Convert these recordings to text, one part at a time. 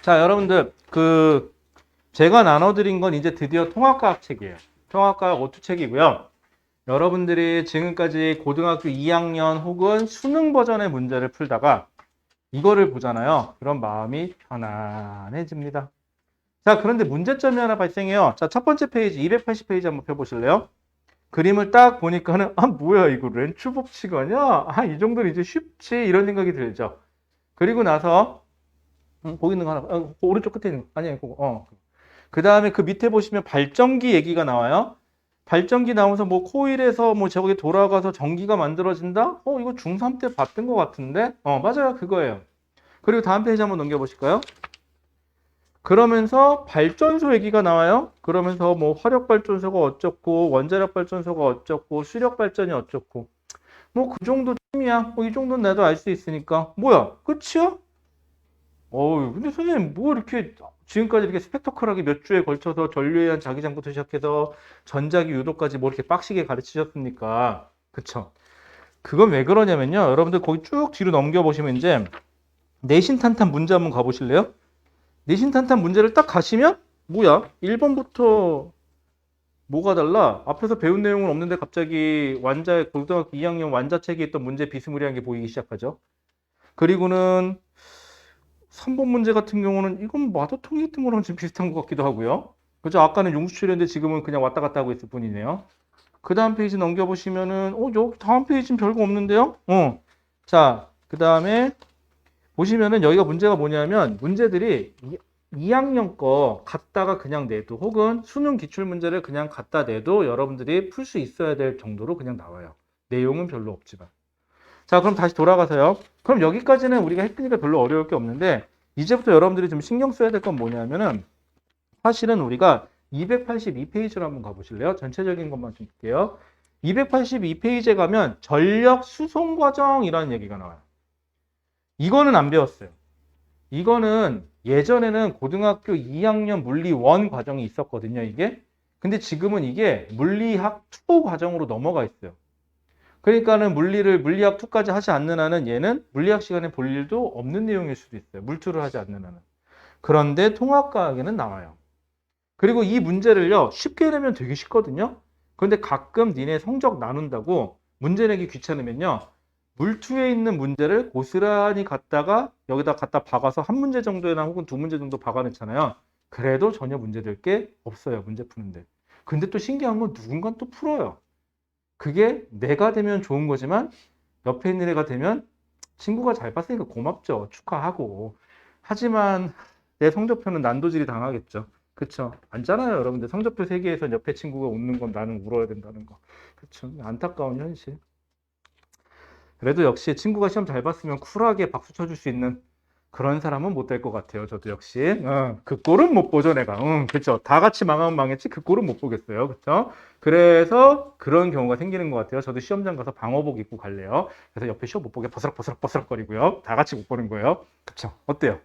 자, 여러분들, 제가 나눠드린 건 이제 드디어 통합과학 책이에요. 통합과학 O2 책이고요. 여러분들이 지금까지 고등학교 2학년 혹은 수능 버전의 문제를 풀다가 이거를 보잖아요. 그럼 마음이 편안해집니다. 자, 그런데 문제점이 하나 발생해요. 자, 첫 번째 페이지, 280페이지 한번 펴보실래요? 그림을 딱 보니까는, 뭐야, 이거 렌추 법칙 아니야? 이 정도는 이제 쉽지? 이런 생각이 들죠. 그리고 나서, 거기 있는 거 하나, 오른쪽 끝에 있는 거. 아니야, 그거, 그 다음에 그 밑에 보시면 발전기 얘기가 나와요. 발전기 나오면서 뭐 코일에서 뭐 저기 돌아가서 전기가 만들어진다? 이거 중3 때 봤던 것 같은데? 맞아요. 그거예요. 그리고 다음 페이지 한번 넘겨보실까요? 그러면서 발전소 얘기가 나와요. 그러면서 뭐 화력발전소가 어쩌고, 원자력발전소가 어쩌고, 수력발전이 어쩌고. 뭐 그 정도 쯤이야. 이 정도는 나도 알 수 있으니까. 뭐야? 끝이야? 근데 선생님, 뭐 이렇게 지금까지 이렇게 스펙터클하게 몇 주에 걸쳐서 전류에 의한 자기장부터 시작해서 전자기 유도까지 뭐 이렇게 빡시게 가르치셨습니까? 그쵸? 그건 왜 그러냐면요. 여러분들 거기 쭉 뒤로 넘겨보시면 이제 내신탄탄 문제 한번 가보실래요? 내신탄탄 문제를 딱 가시면 뭐야? 1번부터 뭐가 달라? 앞에서 배운 내용은 없는데 갑자기 고등학교 2학년 완자책에 있던 문제 비스무리한 게 보이기 시작하죠. 그리고는 3번 문제 같은 경우는 이건 마더통이 있던 거랑 좀 비슷한 것 같기도 하고요. 그죠? 아까는 용수출인데 지금은 그냥 왔다 갔다 하고 있을 뿐이네요. 그 다음 페이지 넘겨보시면은, 여기 다음 페이지는 별거 없는데요? 자, 그 다음에 보시면은 여기가 문제가 뭐냐면 문제들이 2학년 거 갖다가 그냥 내도 혹은 수능 기출문제를 그냥 갖다 내도 여러분들이 풀 수 있어야 될 정도로 그냥 나와요. 내용은 별로 없지만. 자, 그럼 다시 돌아가서요. 그럼 여기까지는 우리가 했으니까 별로 어려울 게 없는데 이제부터 여러분들이 좀 신경 써야 될 건 뭐냐면은 사실은 우리가 282페이지로 한번 가보실래요? 전체적인 것만 좀 볼게요. 282페이지에 가면 전력 수송 과정이라는 얘기가 나와요. 이거는 안 배웠어요. 이거는 예전에는 고등학교 2학년 물리 1 과정이 있었거든요, 이게. 근데 지금은 이게 물리학 2 과정으로 넘어가 있어요. 그러니까는 물리학 2까지 하지 않는 한은 얘는 물리학 시간에 볼 일도 없는 내용일 수도 있어요. 물투를 하지 않는 한은. 그런데 통합과학에는 나와요. 그리고 이 문제를요, 쉽게 내면 되게 쉽거든요. 그런데 가끔 니네 성적 나눈다고 문제 내기 귀찮으면요, 물투에 있는 문제를 고스란히 갖다가 여기다 갖다 박아서 한 문제 정도나 혹은 두 문제 정도 박아놓잖아요. 그래도 전혀 문제될 게 없어요, 문제 푸는데. 근데 또 신기한 건 누군가 또 풀어요. 그게 내가 되면 좋은 거지만 옆에 있는 애가 되면 친구가 잘 봤으니까 고맙죠. 축하하고. 하지만 내 성적표는 난도질이 당하겠죠. 그쵸? 아니잖아요, 여러분들. 성적표 세계에서 옆에 친구가 웃는 건 나는 울어야 된다는 거. 그쵸? 안타까운 현실. 그래도 역시 친구가 시험 잘 봤으면 쿨하게 박수 쳐줄 수 있는 그런 사람은 못 될 것 같아요. 저도 역시. 그 꼴은 못 보죠, 내가. 그쵸. 다 같이 망하면 망했지, 그 꼴은 못 보겠어요. 그쵸. 그래서 그런 경우가 생기는 것 같아요. 저도 시험장 가서 방어복 입고 갈래요. 그래서 옆에 시험 못 보게 버스럭버스럭거리고요. 다 같이 못 보는 거예요. 그쵸. 어때요?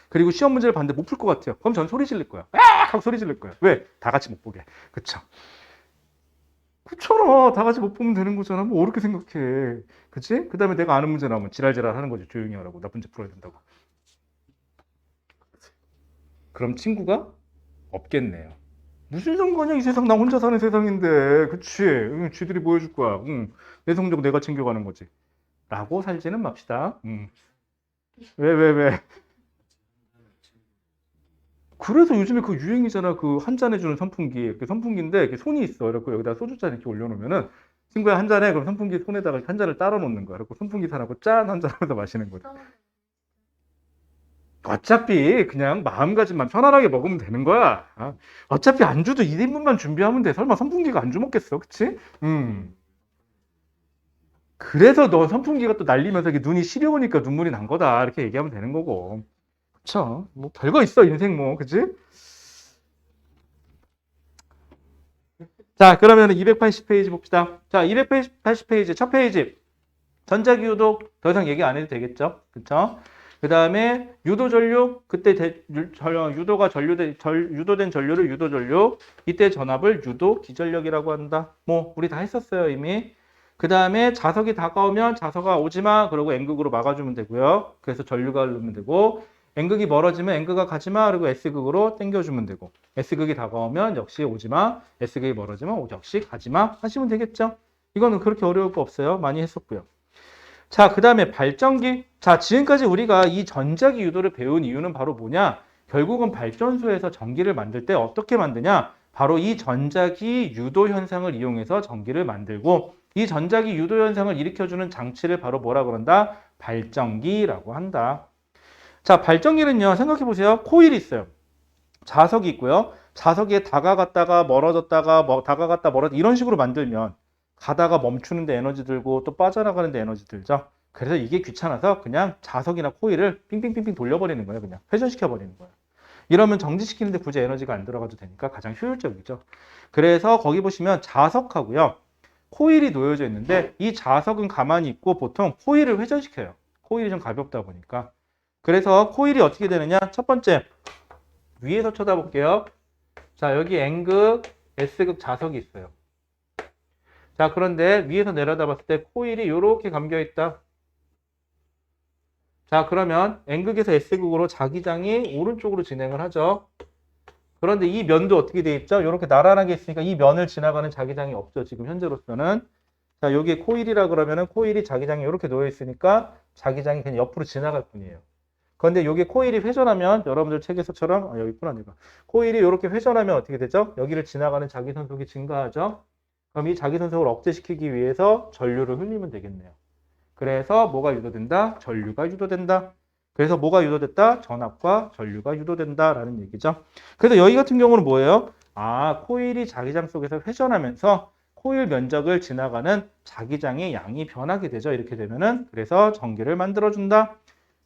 그리고 시험 문제를 봤는데 못 풀 것 같아요. 그럼 전 소리 지를 거예요. 하고 소리 지를 거예요. 왜? 다 같이 못 보게. 그쵸. 그렇잖아. 다 같이 못 보면 되는 거잖아. 뭐 어렵게 생각해. 그치? 그 다음에 내가 아는 문제 나오면 지랄지랄 하는 거지. 조용히 하라고. 나 문제 풀어야 된다고. 그럼 친구가 없겠네요. 무슨 상관이야? 이 세상 나 혼자 사는 세상인데. 그치? 응, 쥐들이 뭐 해줄 거야. 응, 내 성적 내가 챙겨가는 거지. 라고 살지는 맙시다. 왜? 그래서 요즘에 그 유행이잖아. 그 한 잔 해주는 선풍기. 그 선풍기인데 이렇게 손이 있어. 그래서 여기다 소주잔 이렇게 올려놓으면은 친구야 한 잔 해. 그럼 선풍기 손에다가 한 잔을 따라 놓는 거야. 그리고 선풍기 사라고 짠 한 잔 하면서 마시는 거지. 어차피 그냥 마음가짐만 편안하게 먹으면 되는 거야. 어차피 안주도 1인분만 준비하면 돼. 설마 선풍기가 안주 먹겠어. 그치? 그래서 너 선풍기가 또 날리면서 이게 눈이 시려우니까 눈물이 난 거다. 이렇게 얘기하면 되는 거고. 그쵸? 뭐 별거 있어, 인생 뭐. 그치? 자, 그러면 280페이지 봅시다. 자, 280페이지, 첫 페이지. 전자기 유도 더 이상 얘기 안 해도 되겠죠? 그쵸? 그 다음에 유도 전류, 그때 유도가 유도된 전류를 유도 전류, 이때 전압을 유도 기전력이라고 한다. 뭐 우리 다 했었어요 이미. 그 다음에 자석이 다가오면 자석아 오지마 그러고 N극으로 막아주면 되고요. 그래서 전류가 흐르면 되고 N극이 멀어지면 N극아 가지마 그리고 S극으로 당겨주면 되고 S극이 다가오면 역시 오지마, S극이 멀어지면 역시 가지마 하시면 되겠죠. 이거는 그렇게 어려울 거 없어요. 많이 했었고요. 자, 그 다음에 발전기. 자, 지금까지 우리가 이 전자기 유도를 배운 이유는 바로 뭐냐? 결국은 발전소에서 전기를 만들 때 어떻게 만드냐? 바로 이 전자기 유도 현상을 이용해서 전기를 만들고 이 전자기 유도 현상을 일으켜주는 장치를 바로 뭐라 그런다? 발전기라고 한다. 자, 발전기는요, 생각해 보세요. 코일이 있어요. 자석이 있고요. 자석에 다가갔다가 멀어졌다가 다가갔다 멀어졌다 이런 식으로 만들면 가다가 멈추는데 에너지 들고 또 빠져나가는데 에너지 들죠. 그래서 이게 귀찮아서 그냥 자석이나 코일을 빙빙빙빙 돌려버리는 거예요. 그냥 회전시켜버리는 거예요. 이러면 정지시키는데 굳이 에너지가 안 들어가도 되니까 가장 효율적이죠. 그래서 거기 보시면 자석하고요. 코일이 놓여져 있는데 이 자석은 가만히 있고 보통 코일을 회전시켜요. 코일이 좀 가볍다 보니까. 그래서 코일이 어떻게 되느냐? 첫 번째, 위에서 쳐다볼게요. 자, 여기 N극, S극 자석이 있어요. 자, 그런데 위에서 내려다봤을 때 코일이 이렇게 감겨있다. 자, 그러면 N극에서 S극으로 자기장이 오른쪽으로 진행을 하죠. 그런데 이 면도 어떻게 돼 있죠? 이렇게 나란하게 있으니까 이 면을 지나가는 자기장이 없죠. 지금 현재로서는. 자, 여기에 코일이라 그러면은 코일이 자기장이 이렇게 놓여 있으니까 자기장이 그냥 옆으로 지나갈 뿐이에요. 그런데 여기 코일이 회전하면 여러분들 책에서처럼 여기 있구나 내가. 코일이 이렇게 회전하면 어떻게 되죠? 여기를 지나가는 자기선속이 증가하죠. 그럼 이 자기선속을 억제시키기 위해서 전류를 흘리면 되겠네요. 그래서 뭐가 유도된다? 전류가 유도된다. 그래서 뭐가 유도됐다? 전압과 전류가 유도된다라는 얘기죠. 그래서 여기 같은 경우는 뭐예요? 아, 코일이 자기장 속에서 회전하면서 코일 면적을 지나가는 자기장의 양이 변하게 되죠. 이렇게 되면은 그래서 전기를 만들어준다.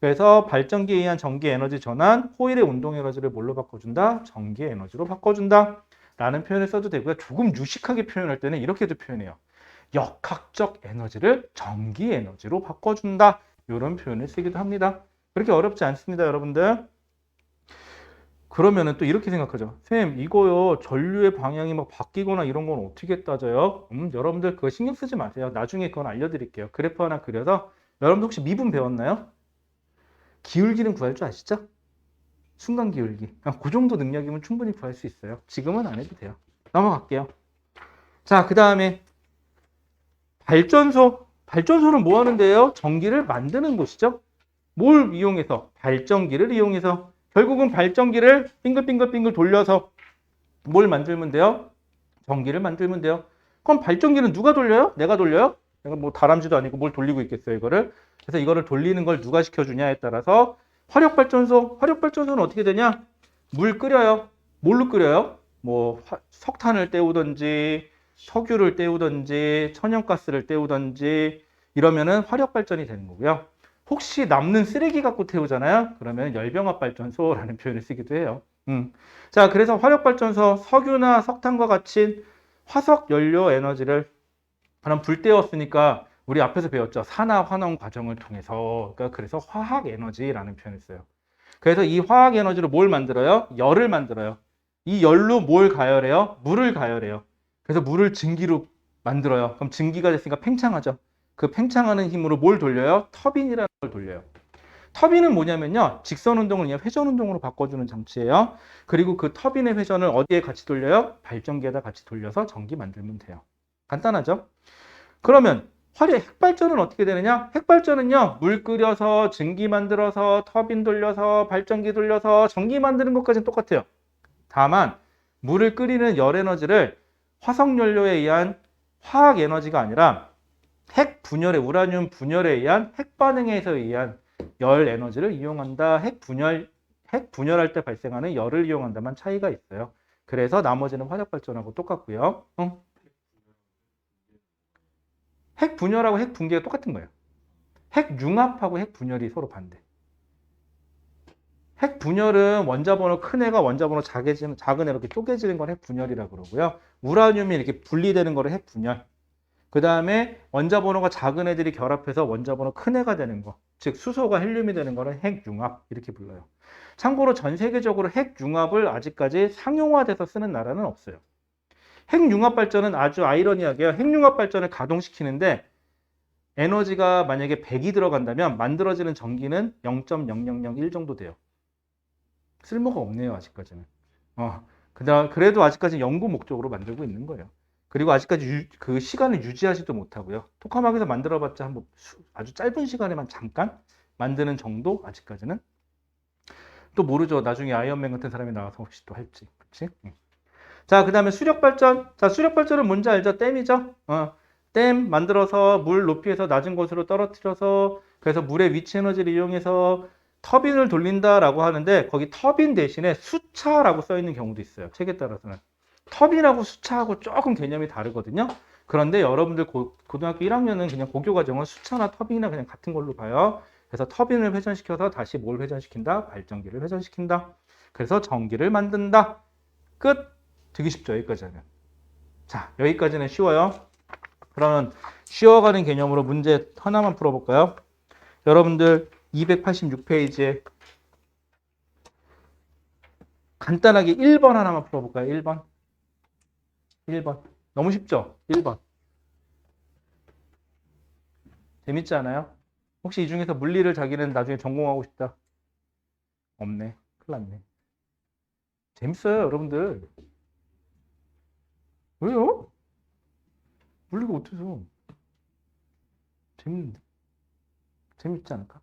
그래서 발전기에 의한 전기 에너지 전환, 코일의 운동 에너지를 뭘로 바꿔준다? 전기 에너지로 바꿔준다. 라는 표현을 써도 되고요. 조금 유식하게 표현할 때는 이렇게도 표현해요. 역학적 에너지를 전기 에너지로 바꿔준다. 이런 표현을 쓰기도 합니다. 그렇게 어렵지 않습니다, 여러분들. 그러면은 또 이렇게 생각하죠. 쌤, 이거요, 전류의 방향이 막 바뀌거나 이런 건 어떻게 따져요? 여러분들 그거 신경 쓰지 마세요. 나중에 그건 알려드릴게요. 그래프 하나 그려서. 여러분들 혹시 미분 배웠나요? 기울기는 구할 줄 아시죠? 순간 기울기. 그 정도 능력이면 충분히 구할 수 있어요. 지금은 안 해도 돼요. 넘어갈게요. 자, 그 다음에 발전소. 발전소는 뭐 하는데요? 전기를 만드는 곳이죠. 뭘 이용해서? 발전기를 이용해서. 결국은 발전기를 빙글빙글빙글 돌려서 뭘 만들면 돼요? 전기를 만들면 돼요. 그럼 발전기는 누가 돌려요? 내가 돌려요? 내가 뭐 다람쥐도 아니고 뭘 돌리고 있겠어요, 이거를. 그래서 이거를 돌리는 걸 누가 시켜주냐에 따라서 화력발전소. 화력발전소는 어떻게 되냐? 물 끓여요. 뭘로 끓여요? 뭐 석탄을 때우든지 석유를 때우든지 천연가스를 때우든지 이러면은 화력발전이 되는 거고요. 혹시 남는 쓰레기 갖고 태우잖아요. 그러면 열병합발전소라는 표현을 쓰기도 해요. 자, 그래서 화력발전소, 석유나 석탄과 같이 화석 연료 에너지를 그럼 불 때웠으니까 우리 앞에서 배웠죠. 산화 환원 과정을 통해서. 그러니까 그래서 화학 에너지라는 표현을 써요. 그래서 이 화학 에너지로 뭘 만들어요? 열을 만들어요. 이 열로 뭘 가열해요? 물을 가열해요. 그래서 물을 증기로 만들어요. 그럼 증기가 됐으니까 팽창하죠. 그 팽창하는 힘으로 뭘 돌려요? 터빈이라는 걸 돌려요. 터빈은 뭐냐면요. 직선 운동을 그냥 회전 운동으로 바꿔주는 장치예요. 그리고 그 터빈의 회전을 어디에 같이 돌려요? 발전기에다 같이 돌려서 전기 만들면 돼요. 간단하죠? 그러면 핵발전은 어떻게 되느냐? 핵발전은요. 물 끓여서 증기 만들어서 터빈 돌려서 발전기 돌려서 전기 만드는 것까지는 똑같아요. 다만 물을 끓이는 열 에너지를 화석연료에 의한 화학 에너지가 아니라 핵 분열의 우라늄 분열에 의한 핵 반응에 의한 열 에너지를 이용한다. 핵 분열할 때 발생하는 열을 이용한다만 차이가 있어요. 그래서 나머지는 화력 발전하고 똑같고요. 핵 분열하고 핵 붕괴가 똑같은 거예요. 핵 융합하고 핵 분열이 서로 반대. 핵 분열은 원자번호 큰 애가 원자번호 작은 애로 이렇게 쪼개지는 건 핵 분열이라고 그러고요. 우라늄이 이렇게 분리되는 거를 핵 분열. 그 다음에 원자번호가 작은 애들이 결합해서 원자번호 큰 애가 되는 거. 즉 수소가 헬륨이 되는 거는 핵융합 이렇게 불러요. 참고로 전 세계적으로 핵융합을 아직까지 상용화돼서 쓰는 나라는 없어요. 핵융합 발전은 아주 아이러니하게요. 핵융합 발전을 가동시키는데 에너지가 만약에 100이 들어간다면 만들어지는 전기는 0.0001 정도 돼요. 쓸모가 없네요, 아직까지는. 그래도 아직까지 연구 목적으로 만들고 있는 거예요. 그리고 아직까지 그 시간을 유지하지도 못하고요. 토카막에서 만들어봤자 아주 짧은 시간에만 잠깐 만드는 정도, 아직까지는. 또 모르죠. 나중에 아이언맨 같은 사람이 나와서 혹시 또 할지. 그치? 자, 그 다음에 수력발전. 자, 수력발전은 뭔지 알죠? 댐이죠? 댐 만들어서 물 높이에서 낮은 곳으로 떨어뜨려서 그래서 물의 위치 에너지를 이용해서 터빈을 돌린다라고 하는데 거기 터빈 대신에 수차라고 써 있는 경우도 있어요. 책에 따라서는. 터빈하고 수차하고 조금 개념이 다르거든요. 그런데 여러분들 고등학교 1학년은 그냥 고교 과정은 수차나 터빈이나 그냥 같은 걸로 봐요. 그래서 터빈을 회전시켜서 다시 뭘 회전시킨다? 발전기를 회전시킨다. 그래서 전기를 만든다. 끝. 되게 쉽죠, 여기까지 하면. 자, 여기까지는 쉬워요. 그러면 쉬워가는 개념으로 문제 하나만 풀어볼까요? 여러분들 286페이지에 간단하게 1번 하나만 풀어볼까요? 1번. 1번. 너무 쉽죠? 1번. 재밌지 않아요? 혹시 이 중에서 물리를 자기는 나중에 전공하고 싶다? 없네. 큰일 났네. 재밌어요, 여러분들. 왜요? 물리가 어때서? 재밌는데. 재밌지 않을까?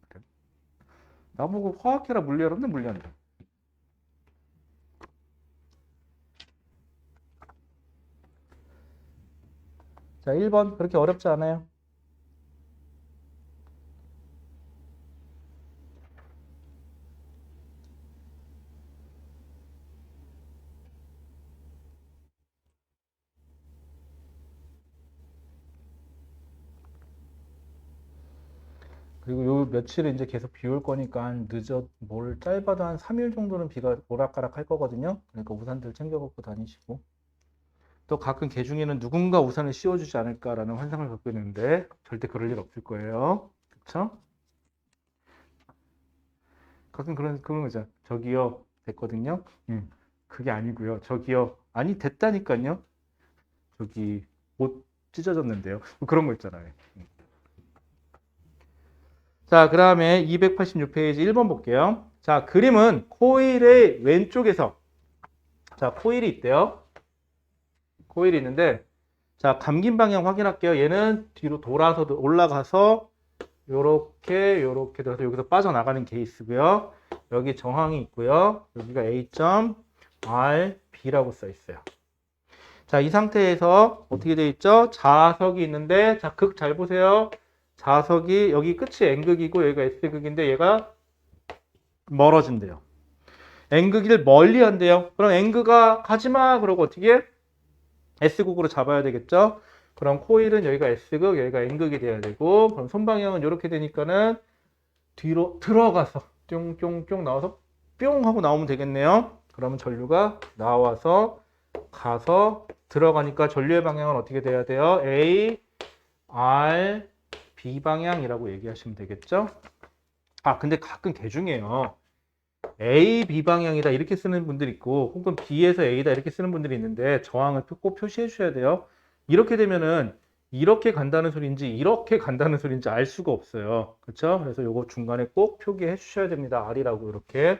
그래. 나보고 화학해라 물리하라 근데 물리한다. 자, 1번. 그렇게 어렵지 않아요. 그리고 요 며칠은 이제 계속 비 올 거니까 짧아도 한 3일 정도는 비가 오락가락 할 거거든요. 그러니까 우산들 챙겨 갖고 다니시고. 또 가끔 개 중에는 누군가 우산을 씌워주지 않을까라는 환상을 갖고 있는데 절대 그럴 일 없을 거예요. 그쵸? 가끔 그런 거죠. 저기요, 됐거든요. 그게 아니고요. 저기요, 아니 됐다니까요. 저기 옷 찢어졌는데요. 뭐 그런 거 있잖아요. 자, 그 다음에 286페이지 1번 볼게요. 자, 그림은 코일의 왼쪽에서, 자, 코일이 있대요. 코일이 있는데, 자, 감긴 방향 확인할게요. 얘는 뒤로 돌아서 올라가서, 요렇게 들어서 여기서 빠져나가는 케이스고요. 여기 정항이 있고요. 여기가 A.RB라고 써 있어요. 자, 이 상태에서 어떻게 돼 있죠? 자석이 있는데, 자, 극 잘 보세요. 자석이 여기 끝이 N극이고 여기가 S극인데 얘가 멀어진대요. N극을 멀리 한대요. 그럼 N극아 가지마 그러고 어떻게 S극으로 잡아야 되겠죠. 그럼 코일은 여기가 S극 여기가 N극이 돼야 되고 그럼 손방향은 이렇게 되니까는 뒤로 들어가서 뿅뿅뿅 나와서 뿅 하고 나오면 되겠네요. 그러면 전류가 나와서 가서 들어가니까 전류의 방향은 어떻게 돼야 돼요? A, R, B 방향이라고 얘기하시면 되겠죠. 근데 가끔 개 중에요. A, B 방향이다 이렇게 쓰는 분들이 있고 혹은 B에서 A다 이렇게 쓰는 분들이 있는데 저항을 꼭 표시해 주셔야 돼요. 이렇게 되면은 이렇게 간다는 소리인지 이렇게 간다는 소리인지 알 수가 없어요. 그렇죠? 그래서 요거 중간에 꼭 표기해 주셔야 됩니다. R이라고 이렇게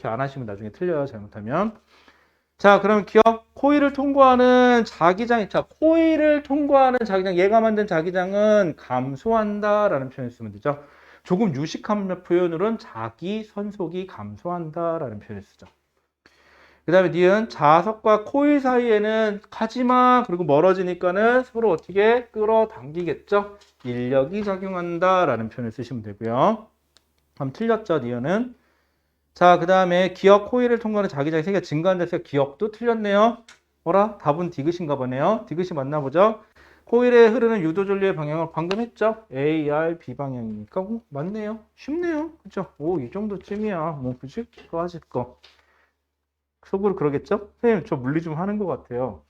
안 하시면 나중에 틀려요. 잘못하면. 자, 그럼 기억 코일을 통과하는 자기장, 자, 코일을 통과하는 자기장, 얘가 만든 자기장은 감소한다라는 표현을 쓰면 되죠. 조금 유식한 표현으로는 자기 선속이 감소한다라는 표현을 쓰죠. 그 다음에 니은 자석과 코일 사이에는 가지마 그리고 멀어지니까는 서로 어떻게 끌어당기겠죠. 인력이 작용한다라는 표현을 쓰시면 되고요. 그럼 틀렸죠, 니은은. 자, 그 다음에 기억 코일을 통과하는 자기장의 세기가 증가한다해서 기억도 틀렸네요. 뭐라? 답은 디귿인가 보네요. 디귿이 맞나 보죠? 코일에 흐르는 유도 전류의 방향을 방금 했죠? A, R, B 방향이니까 맞네요. 쉽네요. 그죠? 오, 이 정도쯤이야. 뭐 그치? 그거 하실 거. 속으로 그러겠죠? 선생님, 저 물리 좀 하는 것 같아요.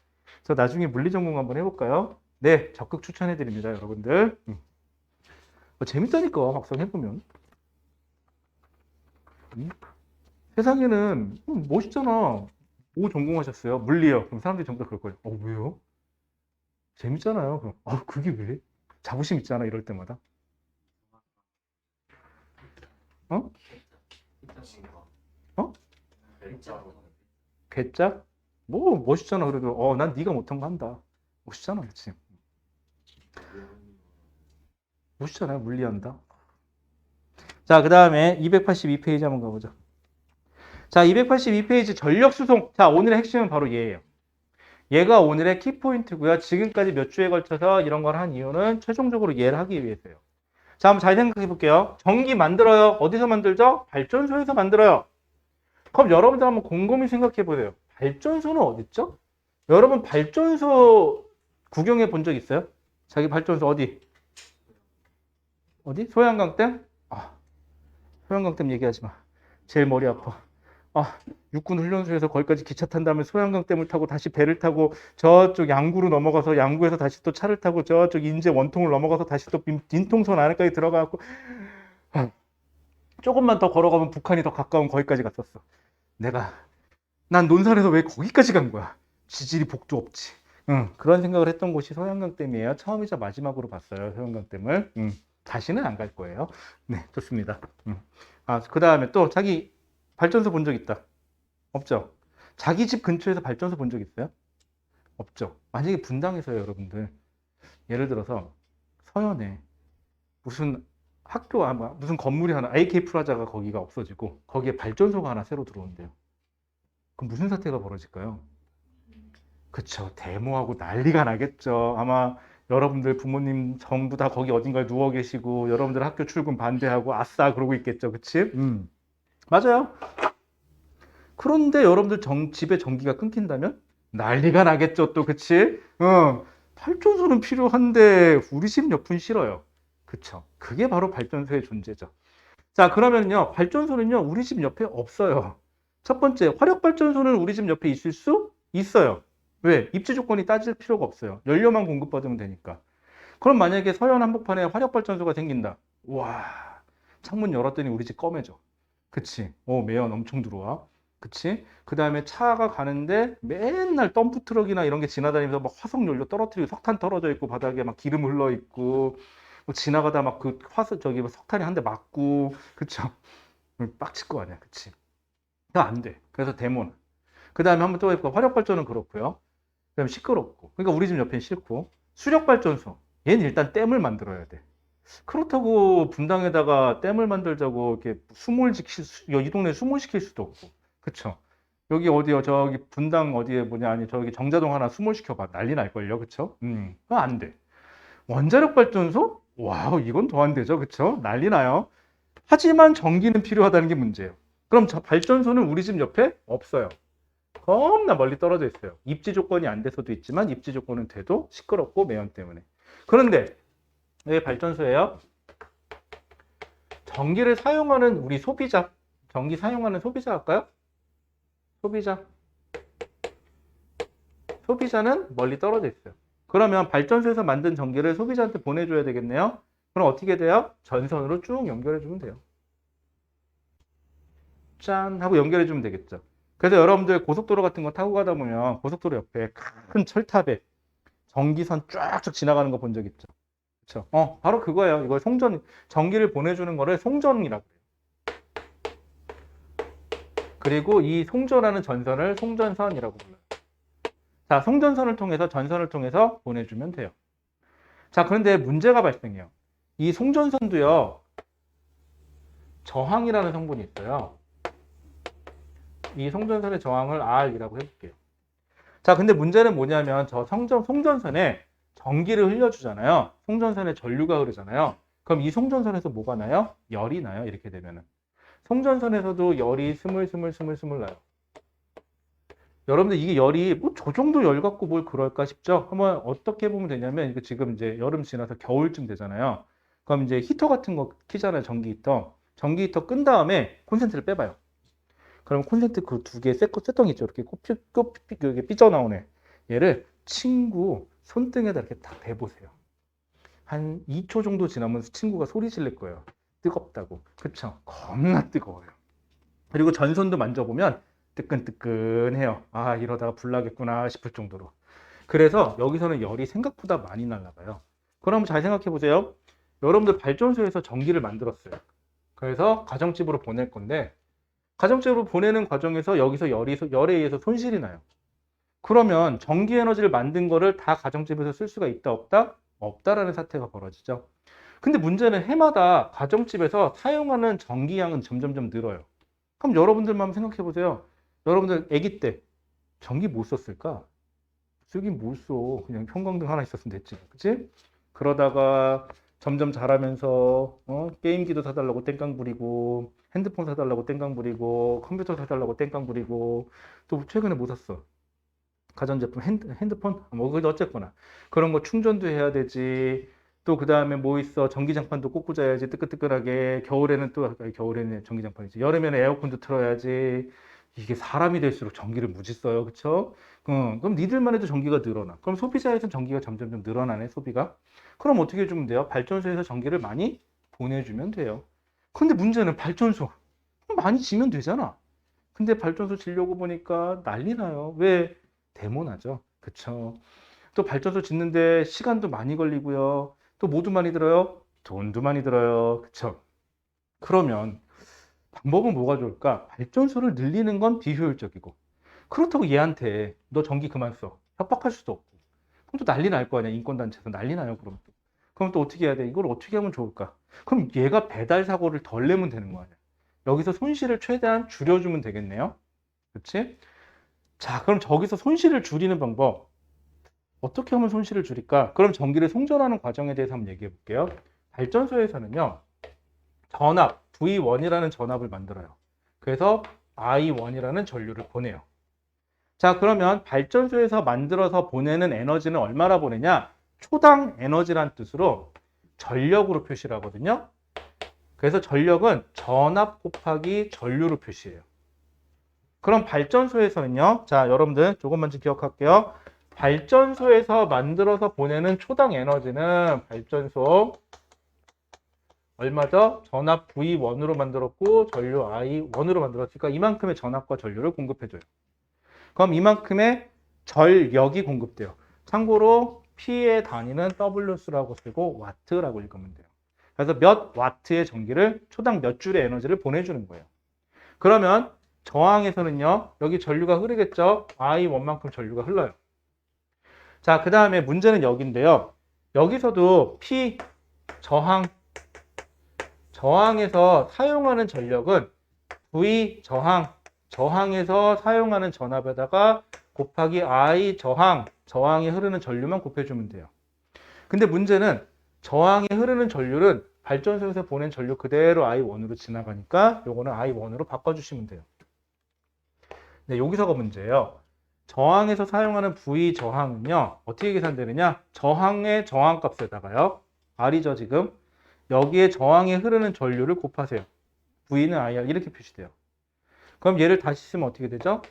저 나중에 물리 전공 한번 해볼까요? 네, 적극 추천해드립니다, 여러분들. 재밌다니까, 막상 해보면. 세상에는 멋있잖아. 뭐 전공하셨어요? 물리요. 그럼 사람들이 전부 다 그럴 거예요. 왜요? 재밌잖아요. 그럼 그게 왜? 자부심 있잖아. 이럴 때마다. 어? 어? 괴짝? 뭐 멋있잖아. 그래도 난 네가 못한 거 한다. 멋있잖아, 그치? 멋있잖아요. 물리한다. 자, 그 다음에 282페이지 한번 가보죠. 자, 282페이지 전력 수송. 자, 오늘의 핵심은 바로 얘예요. 얘가 오늘의 키포인트고요. 지금까지 몇 주에 걸쳐서 이런 걸 한 이유는 최종적으로 얘를 하기 위해서요. 자, 한번 잘 생각해 볼게요. 전기 만들어요. 어디서 만들죠? 발전소에서 만들어요. 그럼 여러분들 한번 곰곰이 생각해 보세요. 발전소는 어디 있죠? 여러분 발전소 구경해 본 적 있어요? 자기 발전소 어디? 어디? 소양강댐? 소양강댐 얘기하지 마. 제일 머리 아파. 육군 훈련소에서 거기까지 기차 탄 다음에 소양강댐을 타고 다시 배를 타고 저쪽 양구로 넘어가서 양구에서 다시 또 차를 타고 저쪽 인제 원통을 넘어가서 다시 또 인통선 안에까지 들어가고 조금만 더 걸어가면 북한이 더 가까운 거기까지 갔었어. 난 논산에서 왜 거기까지 간 거야? 지질이 복도 없지. 그런 생각을 했던 곳이 소양강댐이에요. 처음이자 마지막으로 봤어요, 소양강댐을. 다시는 안 갈 거예요. 네, 좋습니다. 그 다음에 또 자기 발전소 본 적 있다. 없죠? 자기 집 근처에서 발전소 본 적 있어요? 없죠? 만약에 분당에서요, 여러분들. 예를 들어서 서현에 무슨 학교, 무슨 건물이 하나, AK 프라자가 거기가 없어지고 거기에 발전소가 하나 새로 들어온대요. 그럼 무슨 사태가 벌어질까요? 그쵸. 데모하고 난리가 나겠죠. 아마 여러분들 부모님 전부 다 거기 어딘가에 누워 계시고 여러분들 학교 출근 반대하고 아싸 그러고 있겠죠. 그치? 맞아요. 그런데 여러분들 집에 전기가 끊긴다면 난리가 나겠죠. 또 그치? 발전소는 필요한데 우리 집 옆은 싫어요. 그쵸? 그게 바로 발전소의 존재죠. 자, 그러면요. 발전소는요. 우리 집 옆에 없어요. 첫 번째, 화력발전소는 우리 집 옆에 있을 수 있어요. 왜? 입지 조건이 따질 필요가 없어요. 연료만 공급받으면 되니까. 그럼 만약에 서현 한복판에 화력발전소가 생긴다. 와, 창문 열었더니 우리 집 검해져. 그치? 매연 엄청 들어와. 그치? 그 다음에 차가 가는데 맨날 덤프트럭이나 이런 게 지나다니면서 막 화석 연료 떨어뜨리고 석탄 떨어져 있고 바닥에 막 기름 흘러 있고 뭐 지나가다 막 그 석탄이 한 대 맞고 그쵸? 빡칠 거 아니야. 그치? 안 돼. 그래서 데모는. 그 다음에 한번 또 해볼까? 화력발전은 그렇고요. 그 다음에 시끄럽고. 그러니까 우리 집 옆엔 싫고. 수력발전소. 얘는 일단 댐을 만들어야 돼. 그렇다고 분당에다가 댐을 만들자고 이렇게 이 동네 수몰시킬 수도 없고. 그쵸? 여기 어디요? 저기 분당 어디에 뭐냐? 아니, 저기 정자동 하나 수몰시켜봐. 난리 날걸요? 그쵸? 그거 안 돼. 원자력 발전소? 와우, 이건 더 안 되죠? 그쵸? 난리 나요. 하지만 전기는 필요하다는 게 문제예요. 그럼 저 발전소는 우리 집 옆에 없어요. 겁나 멀리 떨어져 있어요. 입지 조건이 안 돼서도 있지만 입지 조건은 돼도 시끄럽고 매연 때문에. 그런데 왜 발전소예요? 전기를 사용하는 우리 소비자, 전기 사용하는 소비자 할까요? 소비자는 멀리 떨어져 있어요. 그러면 발전소에서 만든 전기를 소비자한테 보내줘야 되겠네요. 그럼 어떻게 돼요? 전선으로 쭉 연결해주면 돼요. 짠 하고 연결해주면 되겠죠. 그래서 여러분들 고속도로 같은 거 타고 가다 보면 고속도로 옆에 큰 철탑에 전기선 쫙쫙 지나가는 거 본 적 있죠. 그렇죠? 바로 그거예요. 이걸 전기를 보내주는 거를 송전이라고 해요. 그리고 이 송전하는 전선을 송전선이라고 불러요. 자, 송전선을 통해서 전선을 통해서 보내주면 돼요. 자, 그런데 문제가 발생해요. 이 송전선도요, 저항이라는 성분이 있어요. 이 송전선의 저항을 R이라고 해볼게요. 자, 근데 문제는 뭐냐면 저 송전선에 전기를 흘려주잖아요. 송전선에 전류가 흐르잖아요. 그럼 이 송전선에서 뭐가 나요? 열이 나요. 이렇게 되면은. 송전선에서도 열이 스물스물 나요. 여러분들 이게 열이 뭐 저 정도 열 갖고 뭘 그럴까 싶죠? 한번 어떻게 보면 되냐면 이거 지금 이제 여름 지나서 겨울쯤 되잖아요. 그럼 이제 히터 같은 거 키잖아요. 전기 히터. 전기 히터 끈 다음에 콘센트를 빼봐요. 그럼 콘센트 그 두 개 쇠덩이 있죠. 이렇게 이렇게 삐져나오네. 얘를 친구 손등에다 이렇게 딱 대보세요. 한 2초 정도 지나면 친구가 소리 지를 거예요. 뜨겁다고. 그쵸? 겁나 뜨거워요. 그리고 전선도 만져보면 뜨끈뜨끈해요. 이러다가 불 나겠구나 싶을 정도로. 그래서 여기서는 열이 생각보다 많이 날아가요. 그럼 잘 생각해 보세요. 여러분들 발전소에서 전기를 만들었어요. 그래서 가정집으로 보낼 건데 가정집으로 보내는 과정에서 여기서 열에 의해서 손실이 나요. 그러면 전기 에너지를 만든 거를 다 가정집에서 쓸 수가 있다, 없다? 없다라는 사태가 벌어지죠. 근데 문제는 해마다 가정집에서 사용하는 전기량은 점점점 늘어요. 그럼 여러분들만 한번 생각해 보세요. 여러분들 아기 때 전기 못 썼을까? 쓰긴 못 써. 그냥 형광등 하나 있었으면 됐지. 그치? 그러다가 점점 자라면서 게임기도 사달라고 땡깡 부리고 핸드폰 사달라고 땡깡 부리고 컴퓨터 사달라고 땡깡 부리고 또 최근에 뭐 샀어? 가전제품 핸드폰? 뭐 그래도 어쨌거나 그런 거 충전도 해야 되지. 또 그 다음에 뭐 있어? 전기장판도 꽂고 자야지. 뜨끈뜨끈하게. 겨울에는 또 겨울에는 전기장판이지. 여름에는 에어컨도 틀어야지. 이게 사람이 될수록 전기를 무지 써요. 그쵸? 그럼 니들만 해도 전기가 늘어나. 그럼 소비자에서 전기가 점점점 늘어나네, 소비가. 그럼 어떻게 해주면 돼요? 발전소에서 전기를 많이 보내주면 돼요. 근데 문제는 발전소 많이 지면 되잖아. 근데 발전소 지려고 보니까 난리 나요. 왜? 데모나죠. 그쵸? 또 발전소 짓는데 시간도 많이 걸리고요. 또 뭐도 많이 들어요? 돈도 많이 들어요. 그쵸? 그러면 방법은 뭐가 좋을까? 발전소를 늘리는 건 비효율적이고 그렇다고 얘한테 너 전기 그만 써. 협박할 수도 없고. 그럼 또 난리 날 거 아니야. 인권단체에서 난리 나요. 그럼 또 어떻게 해야 돼? 이걸 어떻게 하면 좋을까? 그럼 얘가 배달 사고를 덜 내면 되는 거 아니야. 여기서 손실을 최대한 줄여주면 되겠네요. 그렇지? 자, 그럼 저기서 손실을 줄이는 방법. 어떻게 하면 손실을 줄일까? 그럼 전기를 송전하는 과정에 대해서 한번 얘기해 볼게요. 발전소에서는요. 전압, V1이라는 전압을 만들어요. 그래서 I1이라는 전류를 보내요. 자, 그러면 발전소에서 만들어서 보내는 에너지는 얼마나 보내냐? 초당 에너지란 뜻으로 전력으로 표시를 하거든요. 그래서 전력은 전압 곱하기 전류로 표시해요. 그럼 발전소에서는요. 자, 여러분들 조금만 좀 기억할게요. 발전소에서 만들어서 보내는 초당 에너지는 발전소 얼마죠? 전압 V1으로 만들었고 전류 I1으로 만들었으니까 이만큼의 전압과 전류를 공급해줘요. 그럼 이만큼의 전력이 공급돼요. 참고로 P의 단위는 W수라고 쓰고 와트라고 읽으면 돼요. 그래서 몇 와트의 전기를 초당 몇 줄의 에너지를 보내주는 거예요. 그러면 저항에서는요. 여기 전류가 흐르겠죠. I1만큼 전류가 흘러요. 자, 그 다음에 문제는 여기인데요. 여기서도 P 저항에서 사용하는 전력은 V 저항에서 사용하는 전압에다가 곱하기 I 저항에 흐르는 전류만 곱해주면 돼요. 근데 문제는 저항에 흐르는 전류는 발전소에서 보낸 전류 그대로 I1으로 지나가니까 요거는 I1으로 바꿔주시면 돼요. 네, 여기서가 문제예요. 저항에서 사용하는 V 저항은요. 어떻게 계산되느냐? 저항의 저항값에다가요. R이죠 지금. 여기에 저항에 흐르는 전류를 곱하세요. V는 IR 이렇게 표시돼요. 그럼 얘를 다시 쓰면 어떻게 되죠?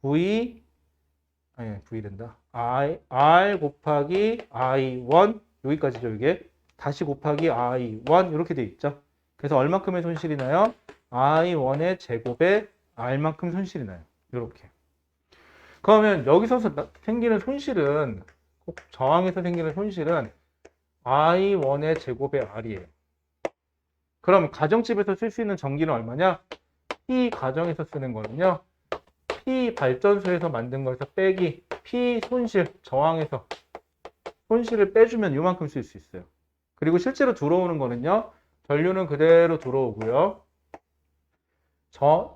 V 된다. R 곱하기 I1 여기까지죠 이게. 다시 곱하기 I1 이렇게 돼 있죠. 그래서 얼만큼의 손실이 나요? I1의 제곱에 R만큼 손실이 나요. 이렇게. 그러면 여기서 생기는 손실은 꼭 저항에서 생기는 손실은 I1의 제곱의 R이에요. 그럼 가정집에서 쓸 수 있는 전기는 얼마냐? P 가정에서 쓰는 거는요. P 발전소에서 만든 거에서 빼기 P 손실 저항에서 손실을 빼주면 이만큼 쓸 수 있어요. 그리고 실제로 들어오는 거는요. 전류는 그대로 들어오고요.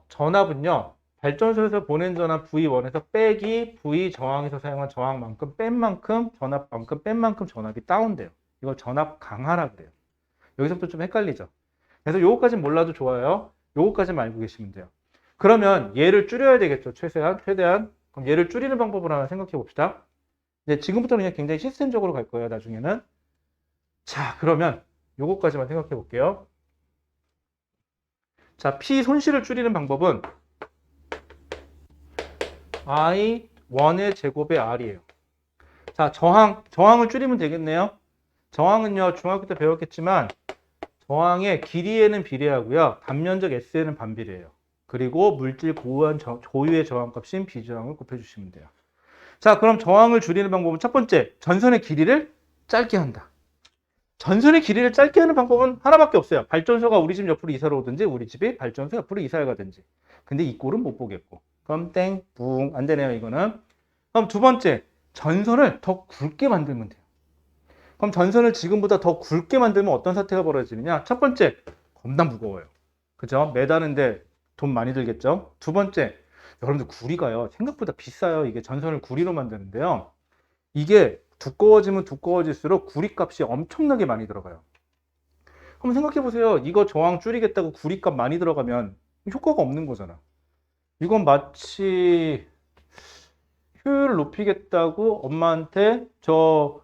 전압은요. 발전소에서 보낸 전압 V1에서 빼기 V 저항에서 사용한 저항만큼 뺀 만큼 전압만큼 뺀 만큼 전압이 다운돼요. 이걸 전압 강화라 그래요. 여기서부터 좀 헷갈리죠. 그래서 요거까지는 몰라도 좋아요. 요거까지만 알고 계시면 돼요. 그러면 얘를 줄여야 되겠죠. 최대한. 그럼 얘를 줄이는 방법을 하나 생각해 봅시다. 이제 지금부터는 그냥 굉장히 시스템적으로 갈 거예요. 나중에는. 자, 그러면 요거까지만 생각해 볼게요. 자, P 손실을 줄이는 방법은 I1의 제곱의 R이에요. 자, 저항을 줄이면 되겠네요. 저항은요, 중학교 때 배웠겠지만, 저항의 길이에는 비례하고요, 단면적 S에는 반비례해요. 그리고 물질 고유의 저항값인 비저항을 곱해주시면 돼요. 자, 그럼 저항을 줄이는 방법은 첫 번째, 전선의 길이를 짧게 한다. 전선의 길이를 짧게 하는 방법은 하나밖에 없어요. 발전소가 우리 집 옆으로 이사를 오든지, 우리 집이 발전소 옆으로 이사를 가든지. 근데 이 꼴은 못 보겠고. 그럼 땡, 뿡. 안 되네요, 이거는. 그럼 두 번째, 전선을 더 굵게 만들면 돼요. 그럼 전선을 지금보다 더 굵게 만들면 어떤 사태가 벌어지느냐? 첫 번째, 겁나 무거워요. 그죠? 매다는데 돈 많이 들겠죠? 두 번째, 여러분들 구리가요. 생각보다 비싸요. 이게 전선을 구리로 만드는데요. 이게 두꺼워지면 두꺼워질수록 구리값이 엄청나게 많이 들어가요. 한번 생각해 보세요. 이거 저항 줄이겠다고 구리값 많이 들어가면 효과가 없는 거잖아. 이건 마치 효율을 높이겠다고 엄마한테 저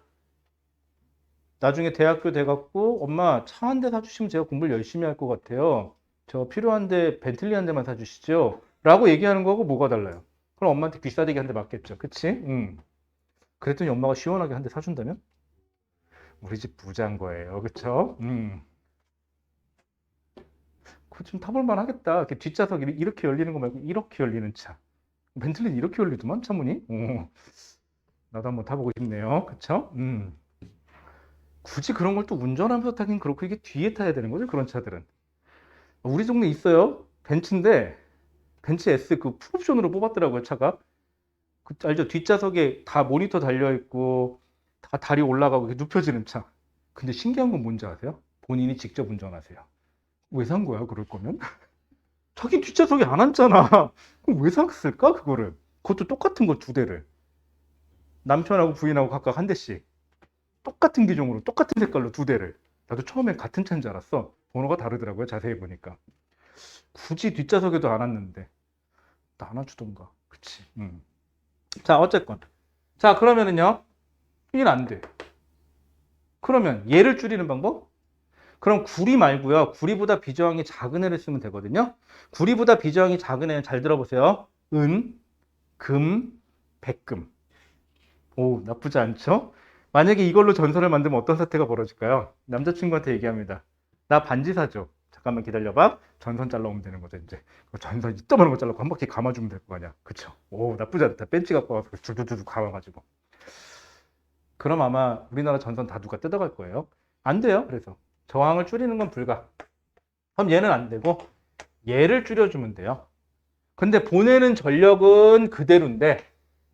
나중에 대학교 돼갖고 엄마 차 한 대 사주시면 제가 공부를 열심히 할 것 같아요. 저 필요한데 벤틀리 한 대만 사주시죠. 라고 얘기하는 거하고 뭐가 달라요? 그럼 엄마한테 비싸대기 한 대 맞겠죠. 그치? 그랬더니 엄마가 시원하게 한 대 사준다면? 우리 집 부자인 거예요. 그쵸? 그거 좀 타볼만 하겠다. 이렇게 뒷좌석이 이렇게 열리는 거 말고 이렇게 열리는 차. 벤틀리는 이렇게 열리더만, 차문이. 나도 한번 타보고 싶네요. 그쵸? 굳이 그런 걸 또 운전하면서 타긴 그렇고 이게 뒤에 타야 되는 거죠. 그런 차들은. 우리 동네 있어요. 벤츠인데, 벤츠 S 그 풀옵션으로 뽑았더라고요, 차가. 알죠? 뒷좌석에 다 모니터 달려있고, 다 다리 올라가고 눕혀지는 차. 근데 신기한 건 뭔지 아세요? 본인이 직접 운전하세요. 왜 산 거야, 그럴 거면? 자기 뒷좌석에 안 앉잖아. 그럼 왜 샀을까, 그거를? 그것도 똑같은 거 두 대를. 남편하고 부인하고 각각 한 대씩. 똑같은 기종으로, 똑같은 색깔로 두 대를. 나도 처음엔 같은 차인 줄 알았어. 번호가 다르더라고요, 자세히 보니까. 굳이 뒷좌석에도 안 앉는데. 나눠주던가. 그치. 자, 어쨌건. 자, 그러면은요. 이건 안 돼. 그러면 얘를 줄이는 방법? 그럼 구리 말고요. 구리보다 비저항이 작은 애를 쓰면 되거든요. 구리보다 비저항이 작은 애는 잘 들어보세요. 은, 금, 백금. 오, 나쁘지 않죠? 만약에 이걸로 전선을 만들면 어떤 사태가 벌어질까요? 남자친구한테 얘기합니다. 나 반지 사줘. 잠깐만 기다려봐. 전선 잘라오면 되는 거죠, 이제. 전선 이따만한 거 잘라고 한 바퀴 감아주면 될 거 아니야. 그쵸? 오, 나쁘지 않다. 벤치 갖고 와서 두두두두 감아가지고. 그럼 아마 우리나라 전선 다 누가 뜯어갈 거예요. 안 돼요. 그래서 저항을 줄이는 건 불가. 그럼 얘는 안 되고 얘를 줄여주면 돼요. 근데 보내는 전력은 그대로인데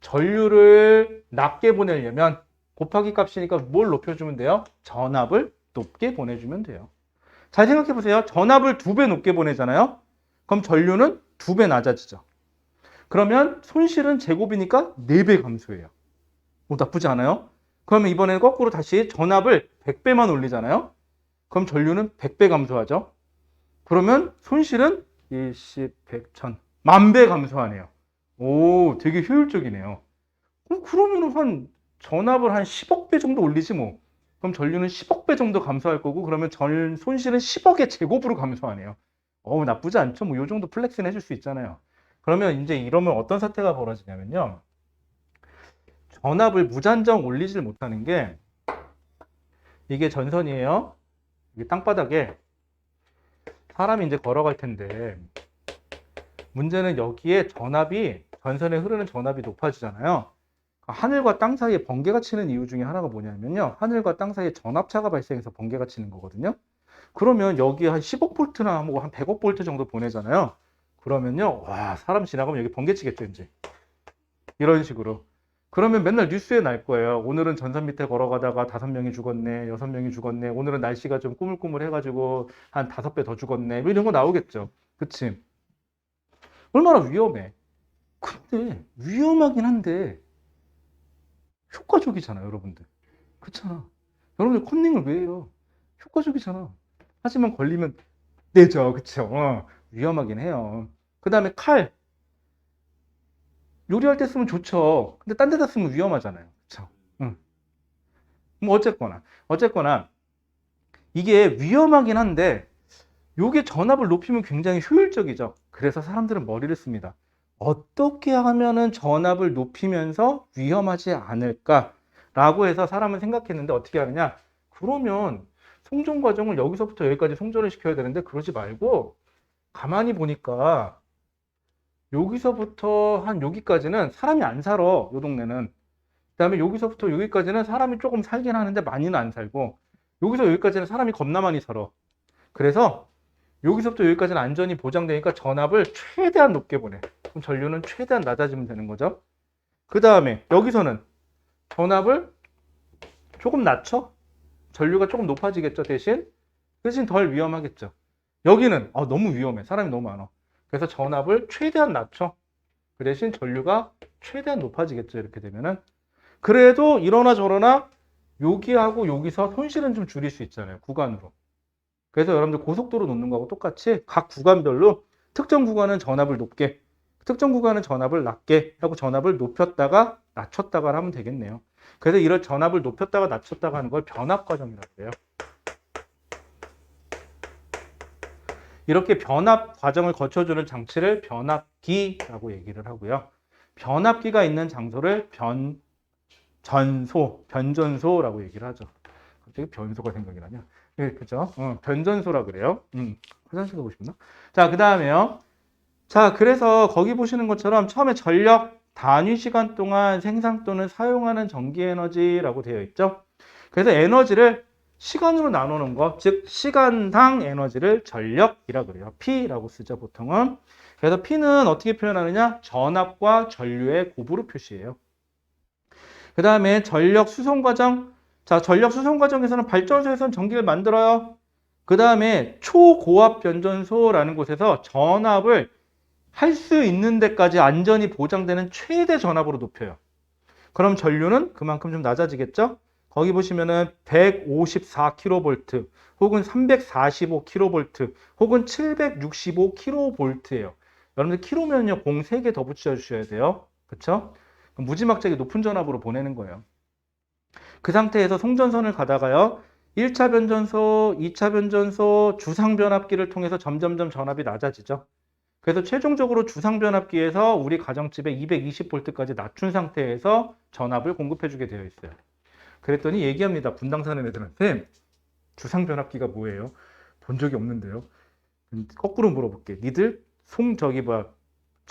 전류를 낮게 보내려면 곱하기 값이니까 뭘 높여주면 돼요? 전압을 높게 보내주면 돼요. 잘 생각해 보세요. 전압을 2배 높게 보내잖아요. 그럼 전류는 2배 낮아지죠. 그러면 손실은 제곱이니까 4배 감소해요. 나쁘지 않아요? 그러면 이번에는 거꾸로 다시 전압을 100배만 올리잖아요. 그럼 전류는 100배 감소하죠. 그러면 손실은 10, 100, 1000, 10,000배 감소하네요. 오, 되게 효율적이네요. 그러면 한 전압을 한 10억 배 정도 올리지 뭐. 그럼 전류는 10억 배 정도 감소할 거고 그러면 손실은 10억의 제곱으로 감소하네요. 나쁘지 않죠. 뭐 요 정도 플렉스는 해줄 수 있잖아요. 그러면 이제 이러면 어떤 사태가 벌어지냐면요. 전압을 무한정 올리질 못하는 게 이게 전선이에요. 이게 땅바닥에 사람이 이제 걸어갈 텐데 문제는 여기에 전압이 전선에 흐르는 전압이 높아지잖아요. 하늘과 땅 사이에 번개가 치는 이유 중에 하나가 뭐냐면요. 하늘과 땅 사이에 전압차가 발생해서 번개가 치는 거거든요. 그러면 여기 한 10억 볼트나 뭐 한 100억 볼트 정도 보내잖아요. 그러면요. 와, 사람 지나가면 여기 번개 치겠죠, 이제. 이런 식으로. 그러면 맨날 뉴스에 날 거예요. 오늘은 전선 밑에 걸어가다가 5명이 죽었네, 6명이 죽었네. 오늘은 날씨가 좀 꾸물꾸물해가지고 한 5배 더 죽었네. 뭐 이런 거 나오겠죠. 그치? 얼마나 위험해. 근데 위험하긴 한데 효과적이잖아, 여러분들. 그렇잖아. 여러분들 컨닝을 왜 해요? 효과적이잖아. 하지만 걸리면 내죠. 그쵸? 위험하긴 해요. 그 다음에 칼. 요리할 때 쓰면 좋죠. 근데 딴 데다 쓰면 위험하잖아요. 그쵸? 뭐 어쨌거나 이게 위험하긴 한데 요게 전압을 높이면 굉장히 효율적이죠. 그래서 사람들은 머리를 씁니다. 어떻게 하면은 전압을 높이면서 위험하지 않을까라고 해서 사람은 생각했는데 어떻게 하느냐? 그러면 송전 과정을 여기서부터 여기까지 송전을 시켜야 되는데 그러지 말고 가만히 보니까 여기서부터 한 여기까지는 사람이 안 살아, 요 동네는. 그다음에 여기서부터 여기까지는 사람이 조금 살긴 하는데 많이는 안 살고 여기서 여기까지는 사람이 겁나 많이 살아. 그래서 여기서부터 여기까지는 안전이 보장되니까 전압을 최대한 높게 보내. 그럼 전류는 최대한 낮아지면 되는 거죠. 그 다음에 여기서는 전압을 조금 낮춰? 전류가 조금 높아지겠죠, 대신 덜 위험하겠죠. 여기는 너무 위험해. 사람이 너무 많아. 그래서 전압을 최대한 낮춰. 그 대신 전류가 최대한 높아지겠죠, 이렇게 되면은. 그래도 이러나 저러나 여기하고 여기서 손실은 좀 줄일 수 있잖아요, 구간으로. 그래서 여러분들 고속도로 놓는 거하고 똑같이 각 구간별로 특정 구간은 전압을 높게, 특정 구간은 전압을 낮게 하고 전압을 높였다가 낮췄다가 하면 되겠네요. 그래서 이런 전압을 높였다가 낮췄다가 하는 걸 변압 과정이라고 해요. 이렇게 변압 과정을 거쳐주는 장치를 변압기라고 얘기를 하고요. 변압기가 있는 장소를 변전소라고 얘기를 하죠. 갑자기 변소가 생각이 나냐? 네, 그죠? 변전소라 그래요. 화장실 가고 싶나? 자, 그 다음에요. 자, 그래서 거기 보시는 것처럼 처음에 전력 단위 시간 동안 생산 또는 사용하는 전기 에너지라고 되어 있죠. 그래서 에너지를 시간으로 나누는 거, 즉 시간당 에너지를 전력이라고 그래요. P라고 쓰죠, 보통은. 그래서 P는 어떻게 표현하느냐? 전압과 전류의 곱으로 표시해요. 그 다음에 전력 수송 과정. 자, 전력 수송 과정에서는 발전소에서는 전기를 만들어요. 그 다음에 초고압 변전소라는 곳에서 전압을 할 수 있는 데까지 안전이 보장되는 최대 전압으로 높여요. 그럼 전류는 그만큼 좀 낮아지겠죠? 거기 보시면은 154kV 혹은 345kV 혹은 765kV예요. 여러분들 키로면요, 공 3개 더 붙여 주셔야 돼요. 그쵸? 무지막지하게 높은 전압으로 보내는 거예요. 그 상태에서 송전선을 가다가요, 1차 변전소, 2차 변전소, 주상 변압기를 통해서 점점점 전압이 낮아지죠. 그래서 최종적으로 주상 변압기에서 우리 가정집에 220V까지 낮춘 상태에서 전압을 공급해주게 되어 있어요. 그랬더니 얘기합니다. 분당 사는 애들한테 주상 변압기가 뭐예요? 본 적이 없는데요. 거꾸로 물어볼게. 니들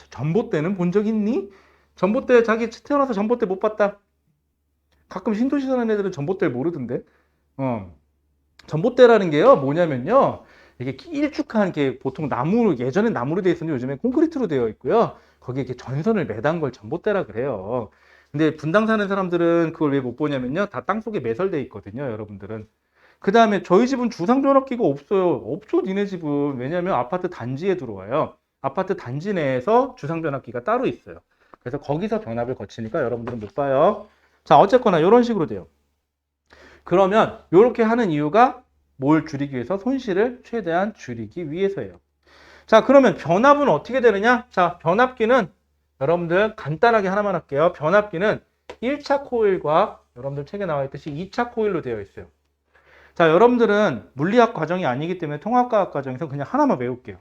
전봇대는 본 적 있니? 전봇대 자기 태어나서 전봇대 못 봤다. 가끔 신도시 사는 애들은 전봇대를 모르던데. 전봇대라는 게요, 뭐냐면요, 이게 길쭉한 게 보통 나무, 예전엔 나무로 되어 있었는데 요즘엔 콘크리트로 되어 있고요. 거기에 이렇게 전선을 매단 걸 전봇대라 그래요. 근데 분당 사는 사람들은 그걸 왜 못 보냐면요, 다 땅속에 매설되어 있거든요, 여러분들은. 그 다음에 저희 집은 주상 변압기가 없어요. 없죠, 니네 집은. 왜냐면 아파트 단지에 들어와요. 아파트 단지 내에서 주상 변압기가 따로 있어요. 그래서 거기서 변압을 거치니까 여러분들은 못 봐요. 자, 어쨌거나 이런 식으로 돼요. 그러면 이렇게 하는 이유가 뭘 줄이기 위해서? 손실을 최대한 줄이기 위해서예요. 자, 그러면 변압은 어떻게 되느냐? 자, 변압기는 여러분들 간단하게 하나만 할게요. 변압기는 1차 코일과 여러분들 책에 나와 있듯이 2차 코일로 되어 있어요. 자, 여러분들은 물리학 과정이 아니기 때문에 통합과학 과정에서 그냥 하나만 외울게요.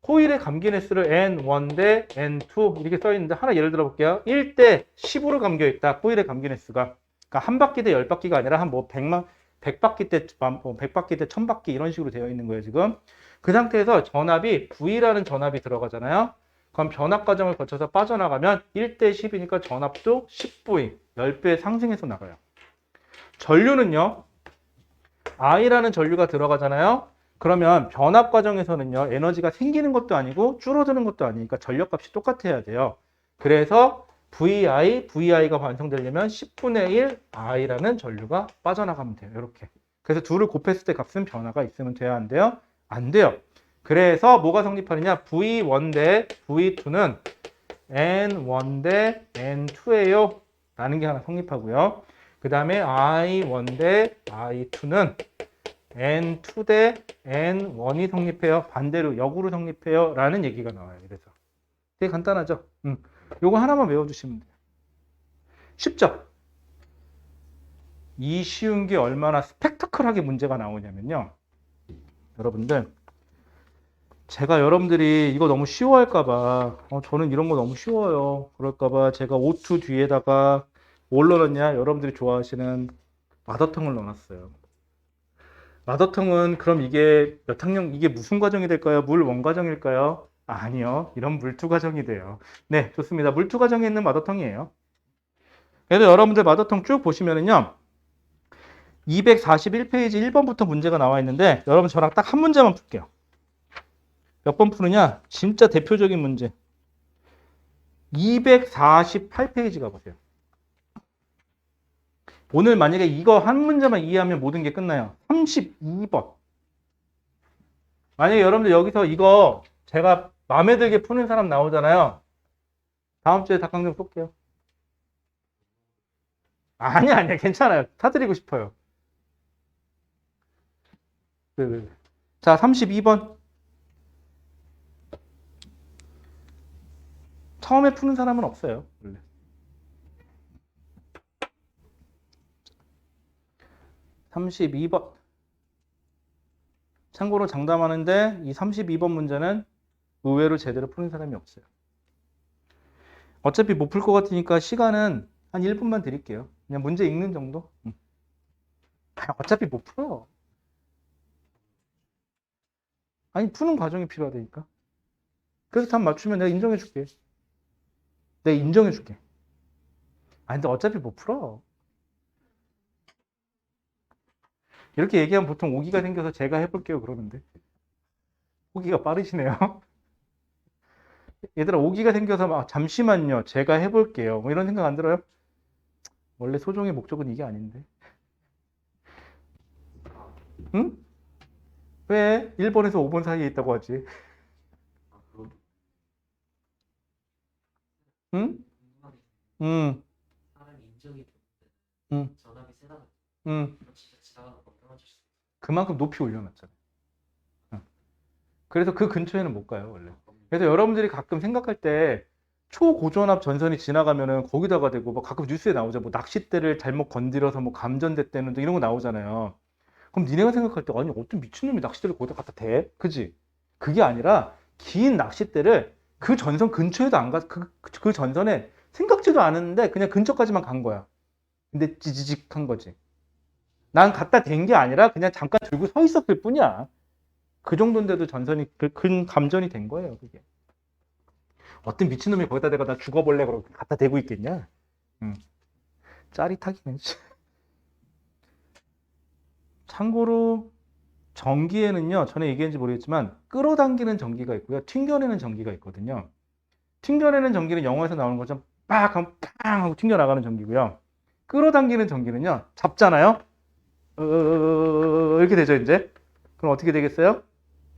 코일의 감기네스를 N1 대 N2 이렇게 써 있는데, 하나 예를 들어 볼게요. 1대 10으로 감겨 있다. 코일의 감기네스가. 그러니까 한 바퀴 대 10바퀴가 아니라 한 100바퀴 대 100바퀴 대 1000바퀴 이런 식으로 되어 있는 거예요, 지금. 그 상태에서 전압이 V라는 전압이 들어가잖아요. 그럼 변압 과정을 거쳐서 빠져나가면 1대 10이니까 전압도 10V, 10배 상승해서 나가요. 전류는요, I라는 전류가 들어가잖아요. 그러면 변압 과정에서는요, 에너지가 생기는 것도 아니고 줄어드는 것도 아니니까 전력값이 똑같아야 돼요. 그래서 VI가 완성되려면 10분의 1 I라는 전류가 빠져나가면 돼요. 이렇게. 그래서 둘을 곱했을 때 값은 변화가 있으면 돼야 안 돼요? 안 돼요. 그래서 뭐가 성립하느냐? V1 대 V2는 N1 대 N2예요. 라는 게 하나 성립하고요. 그 다음에 I1 대 I2는 N2 대 N1이 성립해요. 반대로 역으로 성립해요. 라는 얘기가 나와요. 그래서 되게 간단하죠? 요거 하나만 외워주시면 돼요. 쉽죠? 이 쉬운 게 얼마나 스펙타클하게 문제가 나오냐면요, 여러분들, 제가 여러분들이 이거 너무 쉬워할까봐, 저는 이런 거 너무 쉬워요, 그럴까봐 제가 O2 뒤에다가 뭘 넣었냐? 여러분들이 좋아하시는 마더텅을 넣어놨어요. 마더텅은 그럼 이게 몇 학년, 이게 무슨 과정이 될까요? 물 원과정일까요? 아니요. 이런 물투 과정이 돼요. 네, 좋습니다. 물투 과정에 있는 마더텅이에요. 그래서 여러분들 마더텅 쭉 보시면은요, 241페이지 1번부터 문제가 나와 있는데, 여러분 저랑 딱 한 문제만 풀게요. 몇 번 푸느냐? 진짜 대표적인 문제. 248페이지 가보세요. 오늘 만약에 이거 한 문제만 이해하면 모든 게 끝나요. 32번. 만약에 여러분들 여기서 이거 제가 마음에 들게 푸는 사람 나오잖아요. 다음 주에 닭강정 쏠게요. 아니야, 괜찮아요. 사드리고 싶어요. 자, 32번. 처음에 푸는 사람은 없어요. 원래. (32번) 참고로 장담하는데 이 32번 문제는 의외로 제대로 푸는 사람이 없어요. 어차피 못 풀 것 같으니까 시간은 한 1분만 드릴게요. 그냥 문제 읽는 정도? 어차피 못 풀어. 아니, 푸는 과정이 필요하다니까. 그래서 답 맞추면 내가 인정해줄게. 내가 인정해줄게. 아니, 근데 어차피 못 풀어. 이렇게 얘기하면 보통 오기가 생겨서 제가 해볼게요 그러는데. 오기가 빠르시네요. 얘들아, 오기가 생겨서 막 잠시만요, 제가 해볼게요, 뭐 이런 생각 안 들어요? 원래 소종의 목적은 이게 아닌데. 응? 왜 1번에서 5번 사이에 있다고 하지? 응? 응. 응. 응. 그만큼 높이 올려놨잖아. 응. 그래서 그 근처에는 못 가요 원래. 그래서 여러분들이 가끔 생각할 때 초고전압 전선이 지나가면은 거기다가 대고 뭐 가끔 뉴스에 나오죠. 뭐 낚싯대를 잘못 건드려서 뭐 감전됐다는 이런 거 나오잖아요. 그럼 니네가 생각할 때 아니 어떤 미친놈이 낚싯대를 거기다 갖다 대? 그지? 그게 아니라 긴 낚싯대를 그 전선 근처에도 안 가, 그 전선에 생각지도 않았는데 그냥 근처까지만 간 거야. 근데 찌지직한 거지. 난 갖다 댄 게 아니라 그냥 잠깐 들고 서 있었을 뿐이야. 그 정도인데도 전선이 근 감전이 된 거예요, 그게. 어떤 미친놈이 거기다 대고 나 죽어볼래 그러고 갖다 대고 있겠냐? 짜릿하기는. 참고로 전기에는요, 전에 얘기했는지 모르겠지만 끌어당기는 전기가 있고요, 튕겨내는 전기가 있거든요. 튕겨내는 전기는 영화에서 나오는 것처럼 빡 하면 팡 하고 튕겨나가는 전기고요. 끌어당기는 전기는요, 잡잖아요. 이렇게 되죠, 이제. 그럼 어떻게 되겠어요?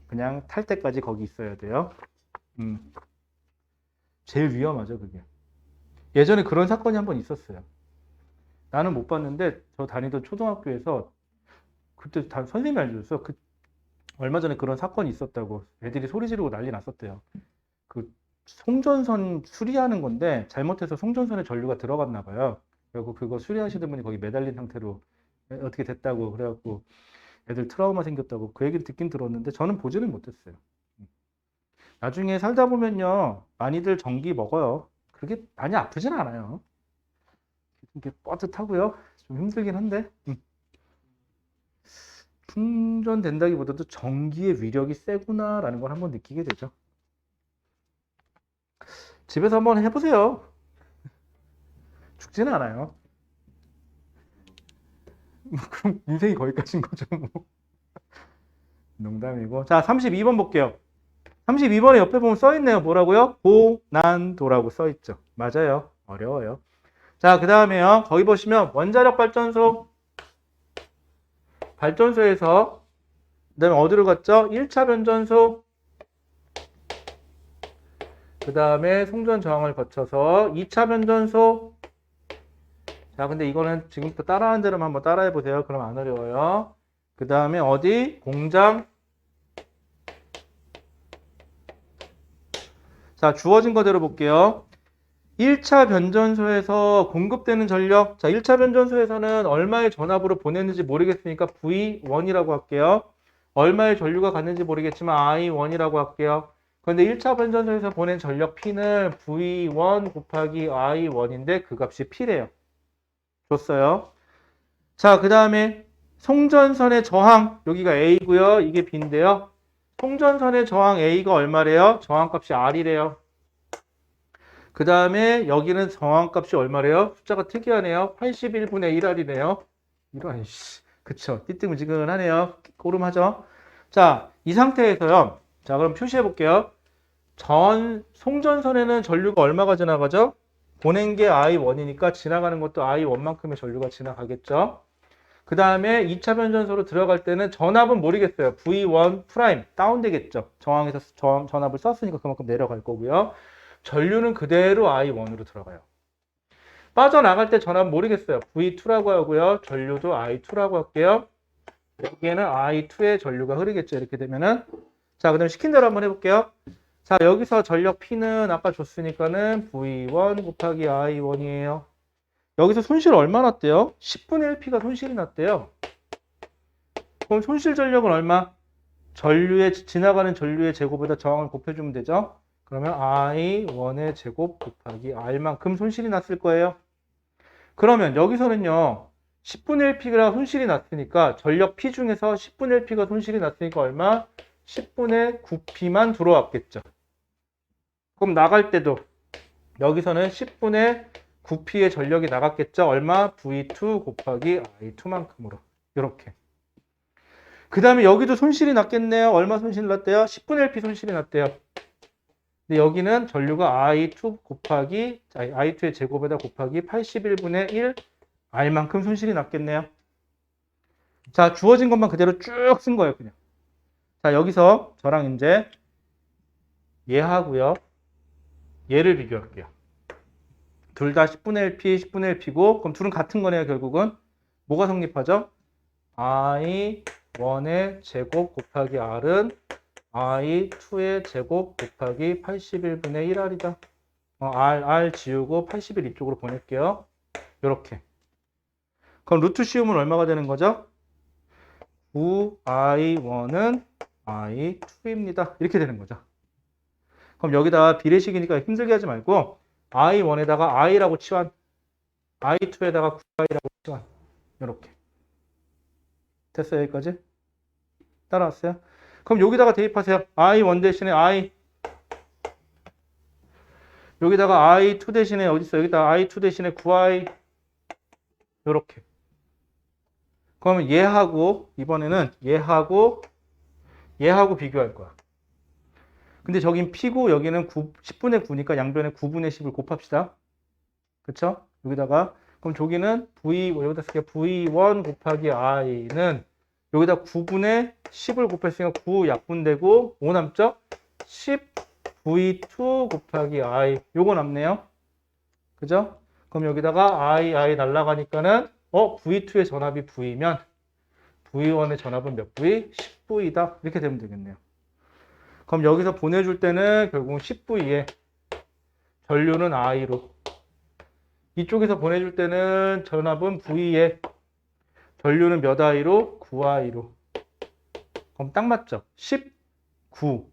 그냥 탈 때까지 거기 있어야 돼요. 제일 위험하죠, 그게. 예전에 그런 사건이 한 번 있었어요. 나는 못 봤는데 저 다니던 초등학교에서 그때 다 선생님이 알려줬어. 얼마 전에 그런 사건이 있었다고. 애들이 소리 지르고 난리 났었대요. 그 송전선 수리하는 건데 잘못해서 송전선에 전류가 들어갔나 봐요. 그리고 그거 수리하시던 분이 거기 매달린 상태로 어떻게 됐다고 그래갖고 애들 트라우마 생겼다고 그 얘기를 듣긴 들었는데 저는 보지는 못했어요. 나중에 살다 보면요, 많이들 전기 먹어요. 그렇게 많이 아프진 않아요. 이게 뻗듯하고요. 좀 힘들긴 한데 충전된다기보다도 전기의 위력이 세구나라는 걸 한번 느끼게 되죠. 집에서 한번 해보세요. 죽지는 않아요. 그럼 인생이 거기까지인 거죠, 뭐. 농담이고. 자, 32번 볼게요. 32번에 옆에 보면 써있네요. 뭐라고요? 고난도라고 써있죠. 맞아요. 어려워요. 자, 그 다음에요. 거기 보시면 원자력 발전소. 발전소에서, 그 다음에 어디로 갔죠? 1차 변전소. 그 다음에 송전 저항을 거쳐서 2차 변전소. 자, 근데 이거는 지금부터 따라하는 대로만 한번 따라해 보세요. 그럼 안 어려워요. 그 다음에 어디? 공장. 자, 주어진 거대로 볼게요. 1차 변전소에서 공급되는 전력. 자, 1차 변전소에서는 얼마의 전압으로 보냈는지 모르겠으니까 V1이라고 할게요. 얼마의 전류가 갔는지 모르겠지만 I1이라고 할게요. 그런데 1차 변전소에서 보낸 전력 P는 V1 곱하기 I1인데 그 값이 P래요. 줬어요. 자, 그 다음에 송전선의 저항. 여기가 A고요. 이게 B인데요. 송전선의 저항 A가 얼마래요? 저항값이 R이래요. 그 다음에 여기는 저항값이 얼마래요? 숫자가 특이하네요. 81분의 1R이네요. 이런, 그쵸. 띠뜨무지근하네요. 꼬름하죠. 자, 이 상태에서요. 자, 그럼 표시해 볼게요. 송전선에는 전류가 얼마가 지나가죠? 보낸 게 I1이니까 지나가는 것도 I1만큼의 전류가 지나가겠죠. 그 다음에 2차 변전소로 들어갈 때는 전압은 모르겠어요. V1 프라임 다운되겠죠. 저항에서 전압을 썼으니까 그만큼 내려갈 거고요. 전류는 그대로 I1으로 들어가요. 빠져나갈 때 전압 모르겠어요. V2라고 하고요. 전류도 I2라고 할게요. 여기에는 I2의 전류가 흐르겠죠. 이렇게 되면은. 자, 그 다음에 시킨 대로 한번 해볼게요. 자, 여기서 전력 P는 아까 줬으니까는 V1 곱하기 I1이에요. 여기서 손실 얼마 났대요? 10분의 1P가 손실이 났대요. 그럼 손실 전력은 얼마? 지나가는 전류의 제곱에다 저항을 곱해주면 되죠. 그러면 I1의 제곱 곱하기 R만큼 손실이 났을 거예요. 그러면 여기서는요. 10분의 1P가 손실이 났으니까 전력 P 중에서 10분의 1P가 손실이 났으니까 얼마? 10분의 9P만 들어왔겠죠. 그럼 나갈 때도 여기서는 10분의 9P의 전력이 나갔겠죠. 얼마? V2 곱하기 I2만큼으로. 이렇게. 그 다음에 여기도 손실이 났겠네요. 얼마 손실 났대요? 10분의 1P 손실이 났대요. 근데 여기는 전류가 I2의 제곱에다 곱하기 81분의 1 R만큼 손실이 났겠네요. 자, 주어진 것만 그대로 쭉 쓴 거예요, 그냥. 자, 여기서 저랑 이제 얘하고요. 얘를 비교할게요. 둘 다 10분의 1P, 10분의 1P고, 그럼 둘은 같은 거네요, 결국은. 뭐가 성립하죠? I1의 제곱 곱하기 R은 I2의 제곱 곱하기 81분의 1R이다. R 지우고 81 이쪽으로 보낼게요. 이렇게. 그럼 루트 씌우면 얼마가 되는 거죠? 9I1은 I2입니다. 이렇게 되는 거죠. 그럼 여기다 비례식이니까 힘들게 하지 말고 I1에다가 I라고 치환, I2에다가 9I라고 치환. 이렇게. 됐어요, 여기까지? 따라왔어요? 그럼 여기다가 대입하세요. I1 대신에 I. 여기다가 I2 대신에 어디 있어? 여기다 I2 대신에 9I. 이렇게. 그러면 얘하고 이번에는 얘하고 비교할 거야. 근데 저긴 P고 여기는 10분의 9니까 양변에 9분의 10을 곱합시다. 그쵸? 여기다가 그럼 저기는 여기다 쓸게요. V1 곱하기 I는 여기다 9분의 10을 곱했으니까 9 약분되고 5 남죠? 10 V2 곱하기 I 요거 남네요. 그죠? 그럼 여기다가 I 날라가니까는 V2의 전압이 V면 V1의 전압은 몇 V? 10V다. 이렇게 되면 되겠네요. 그럼 여기서 보내줄 때는 결국은 10V에 전류는 I로, 이쪽에서 보내줄 때는 전압은 V에 전류는 몇 I로? 9I로. 그럼 딱 맞죠? 10, 9.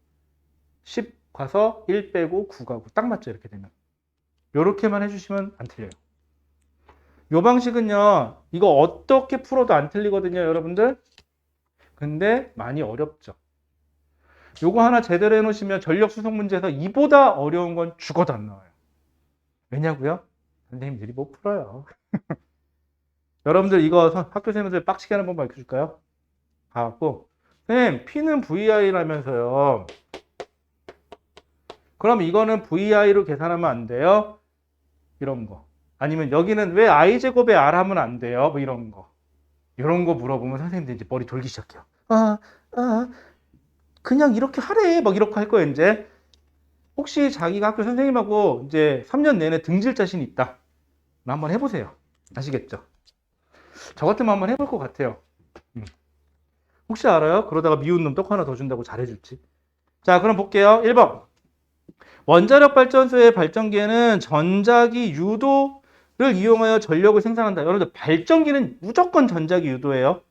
10 가서 1 빼고 9 가고 딱 맞죠? 이렇게 되면. 이렇게만 해주시면 안 틀려요. 이 방식은요, 이거 어떻게 풀어도 안 틀리거든요, 여러분들. 근데 많이 어렵죠. 요거 하나 제대로 해놓으시면 전력 수송 문제에서 이보다 어려운 건 죽어도 안 나와요. 왜냐고요? 선생님들이 못 풀어요. 여러분들 이거 학교 선생님들 빡치게 하는 방법 알려줄까요? 가갖고 선생님 P는 VI라면서요. 그럼 이거는 VI로 계산하면 안 돼요? 이런 거. 아니면 여기는 왜 I제곱에 R 하면 안 돼요? 뭐 이런 거. 이런 거 물어보면 선생님들이 이제 머리 돌기 시작해요. 그냥 이렇게 하래. 막 이렇게 할 거예요, 이제. 혹시 자기가 학교 선생님하고 이제 3년 내내 등질 자신이 있다. 한번 해보세요. 아시겠죠? 저 같으면 한번 해볼 것 같아요. 혹시 알아요? 그러다가 미운 놈 떡 하나 더 준다고 잘해줄지. 자, 그럼 볼게요. 1번. 원자력 발전소의 발전기에는 전자기 유도를 이용하여 전력을 생산한다. 여러분들 발전기는 무조건 전자기 유도예요.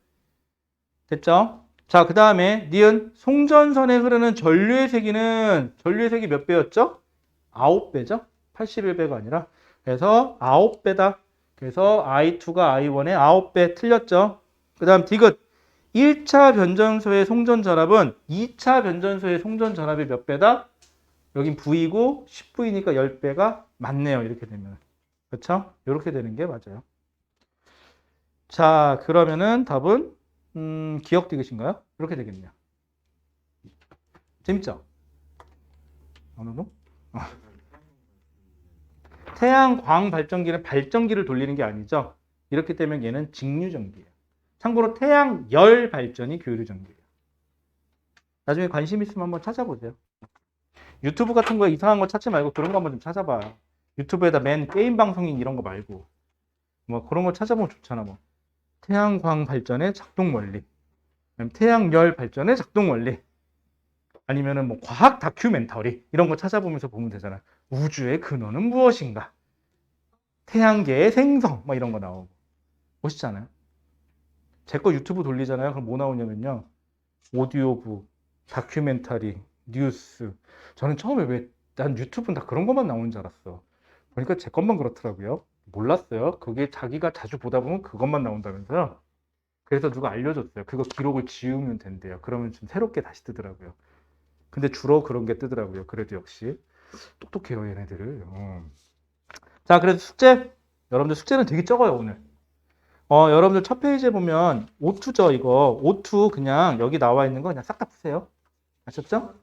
됐죠? 자, 그 다음에 니은 송전선에 흐르는 전류의 세기는 전류의 세기 몇 배였죠? 9배죠? 81배가 아니라. 그래서 9배다. 그래서 I2가 I1의 9배 틀렸죠? 그 다음 디귿 1차 변전소의 송전 전압은 2차 변전소의 송전 전압이 몇 배다? 여긴 V고 10V니까 10배가 맞네요. 이렇게 되면. 그렇죠? 이렇게 되는 게 맞아요. 자, 그러면은 답은 기억 디귿인가요? 이렇게 되겠네요. 재밌죠? 어느 정도? 태양광 발전기는 발전기를 돌리는 게 아니죠. 이렇기 때문에 얘는 직류전기예요. 참고로 태양열 발전이 교류전기예요. 나중에 관심 있으면 한번 찾아보세요. 유튜브 같은 거에 이상한 거 찾지 말고 그런 거 한번 좀 찾아봐요. 유튜브에다 맨 게임 방송인 이런 거 말고 뭐 그런 거 찾아보면 좋잖아. 뭐 태양광 발전의 작동 원리, 태양열 발전의 작동 원리, 아니면은 뭐 과학 다큐멘터리 이런 거 찾아보면서 보면 되잖아. 우주의 근원은 무엇인가? 태양계의 생성 막 이런 거 나오고 멋있잖아요. 제 거 유튜브 돌리잖아요. 그럼 뭐 나오냐면요. 오디오북, 다큐멘터리, 뉴스. 저는 처음에 왜 난 유튜브는 다 그런 것만 나오는 줄 알았어. 보니까 제 것만 그렇더라고요. 몰랐어요. 그게 자기가 자주 보다 보면 그것만 나온다면서요. 그래서 누가 알려줬어요. 그거 기록을 지우면 된대요. 그러면 좀 새롭게 다시 뜨더라고요. 근데 주로 그런 게 뜨더라고요. 그래도 역시 똑똑해요, 얘네들을. 자, 그래서 숙제. 여러분들 숙제는 되게 적어요, 오늘. 여러분들 첫 페이지에 보면 O2죠, 이거. O2 그냥 여기 나와 있는 거 그냥 싹 다 푸세요. 아셨죠?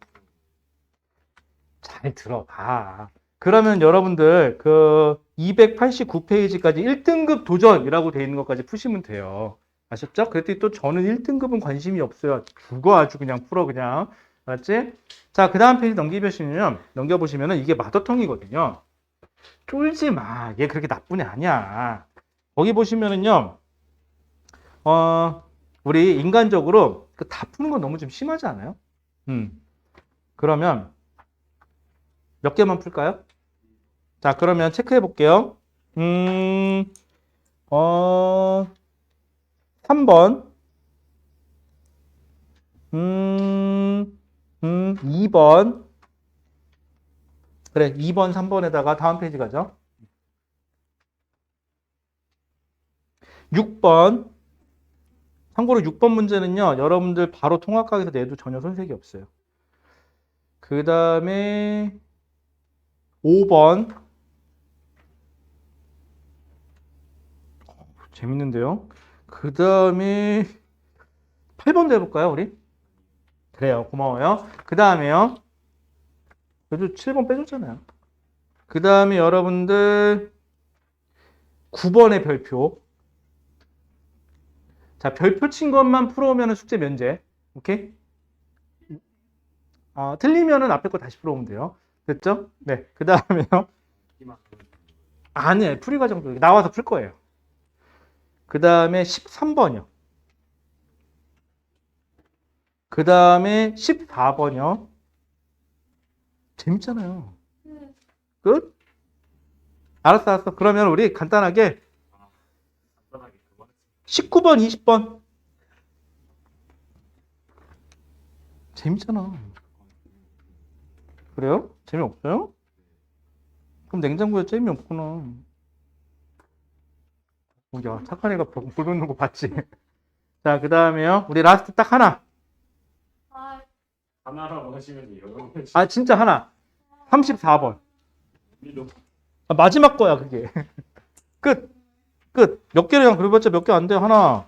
잘 들어봐. 그러면 여러분들 그 289페이지까지 1등급 도전이라고 돼 있는 것까지 푸시면 돼요. 아셨죠? 그랬더니 또 저는 1등급은 관심이 없어요. 그거 아주 그냥 풀어 그냥. 알았지? 자, 그 다음 페이지 넘겨보시면은 이게 마더텅이거든요. 쫄지 마. 얘 그렇게 나쁜 애 아니야. 거기 보시면은요. 우리 인간적으로 그 다 푸는 건 너무 좀 심하지 않아요? 그러면 몇 개만 풀까요? 자, 그러면 체크해 볼게요. 3번, 2번. 그래, 2번, 3번에다가 다음 페이지 가죠. 6번. 참고로 6번 문제는요, 여러분들 바로 통합각에서 내도 전혀 손색이 없어요. 그 다음에 5번. 재밌는데요. 그 다음에 8번도 해볼까요, 우리? 그래요, 고마워요. 그 다음에요. 그래도 7번 빼줬잖아요. 그 다음에 여러분들 9번의 별표. 자, 별표 친 것만 풀어오면 숙제 면제. 오케이? 틀리면은 앞에 거 다시 풀어오면 돼요. 됐죠? 네. 그 다음에요. 아니에요. 풀이 과정도 나와서 풀 거예요. 그 다음에 13번이요. 그 다음에 14번이요. 재밌잖아요. 끝? 알았어. 그러면 우리 간단하게 19번, 20번. 재밌잖아. 그래요? 재미없어요? 그럼 냉장고에 재미없구나. 야, 착한 애가 불 붙는 거 봤지? 자, 그 다음에요. 우리 라스트 딱 하나. 하나라고 하시면 돼요. 진짜 하나. 34번. 마지막 거야, 그게. 끝. 몇 개를 그냥 그려봤자 몇 개 안 돼. 하나,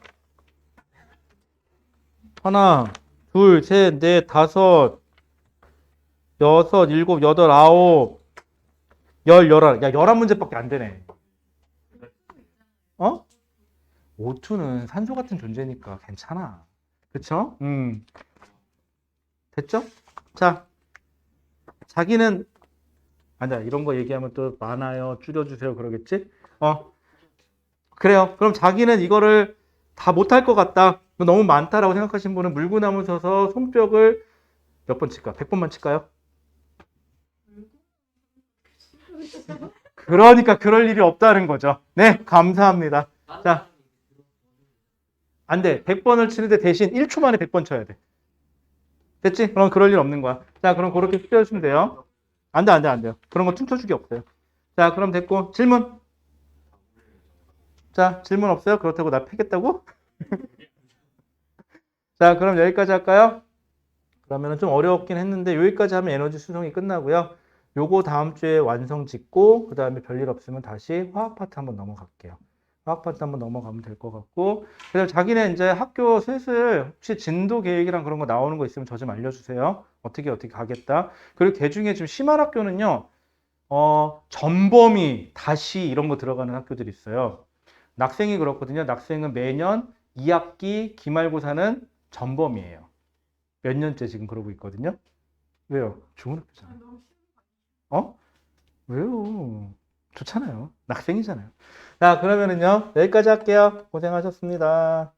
둘, 셋, 넷, 다섯, 여섯, 일곱, 여덟, 아홉, 열, 열한. 야, 11문제밖에 안 되네. O2는 산소 같은 존재니까 괜찮아. 그쵸? 됐죠? 자, 자기는, 아니야, 이런 거 얘기하면 또 많아요. 줄여주세요. 그러겠지? 그래요. 그럼 자기는 이거를 다 못할 것 같다. 너무 많다라고 생각하신 분은 물구나무 서서 손뼉을 몇 번 칠까? 100번만 칠까요? 그러니까 그럴 일이 없다는 거죠. 네, 감사합니다. 자, 안 돼. 100번을 치는데 대신 1초 만에 100번 쳐야 돼. 됐지? 그럼 그럴 일 없는 거야. 자, 그럼 그렇게 숙제하시면 돼요. 안 돼요. 그런 거 춤춰주기 없어요. 자, 그럼 됐고. 질문. 자, 질문 없어요? 그렇다고 나 패겠다고? 자, 그럼 여기까지 할까요? 그러면 좀 어려웠긴 했는데 여기까지 하면 에너지 수송이 끝나고요. 요거 다음 주에 완성 짓고 그 다음에 별일 없으면 다시 화학 파트 한번 넘어갈게요. 화학 파트 한번 넘어가면 될 것 같고. 그래서 자기네 이제 학교 슬슬 혹시 진도 계획이랑 그런 거 나오는 거 있으면 저 좀 알려주세요. 어떻게 가겠다. 그리고 걔 중에 좀 심한 학교는요, 전범위, 다시 이런 거 들어가는 학교들이 있어요. 낙생이 그렇거든요. 낙생은 매년 2학기 기말고사는 전범위예요. 몇 년째 지금 그러고 있거든요. 왜요? 좋은 학교잖아요. 어? 왜요? 좋잖아요. 낙생이잖아요. 자, 그러면은요, 여기까지 할게요. 고생하셨습니다.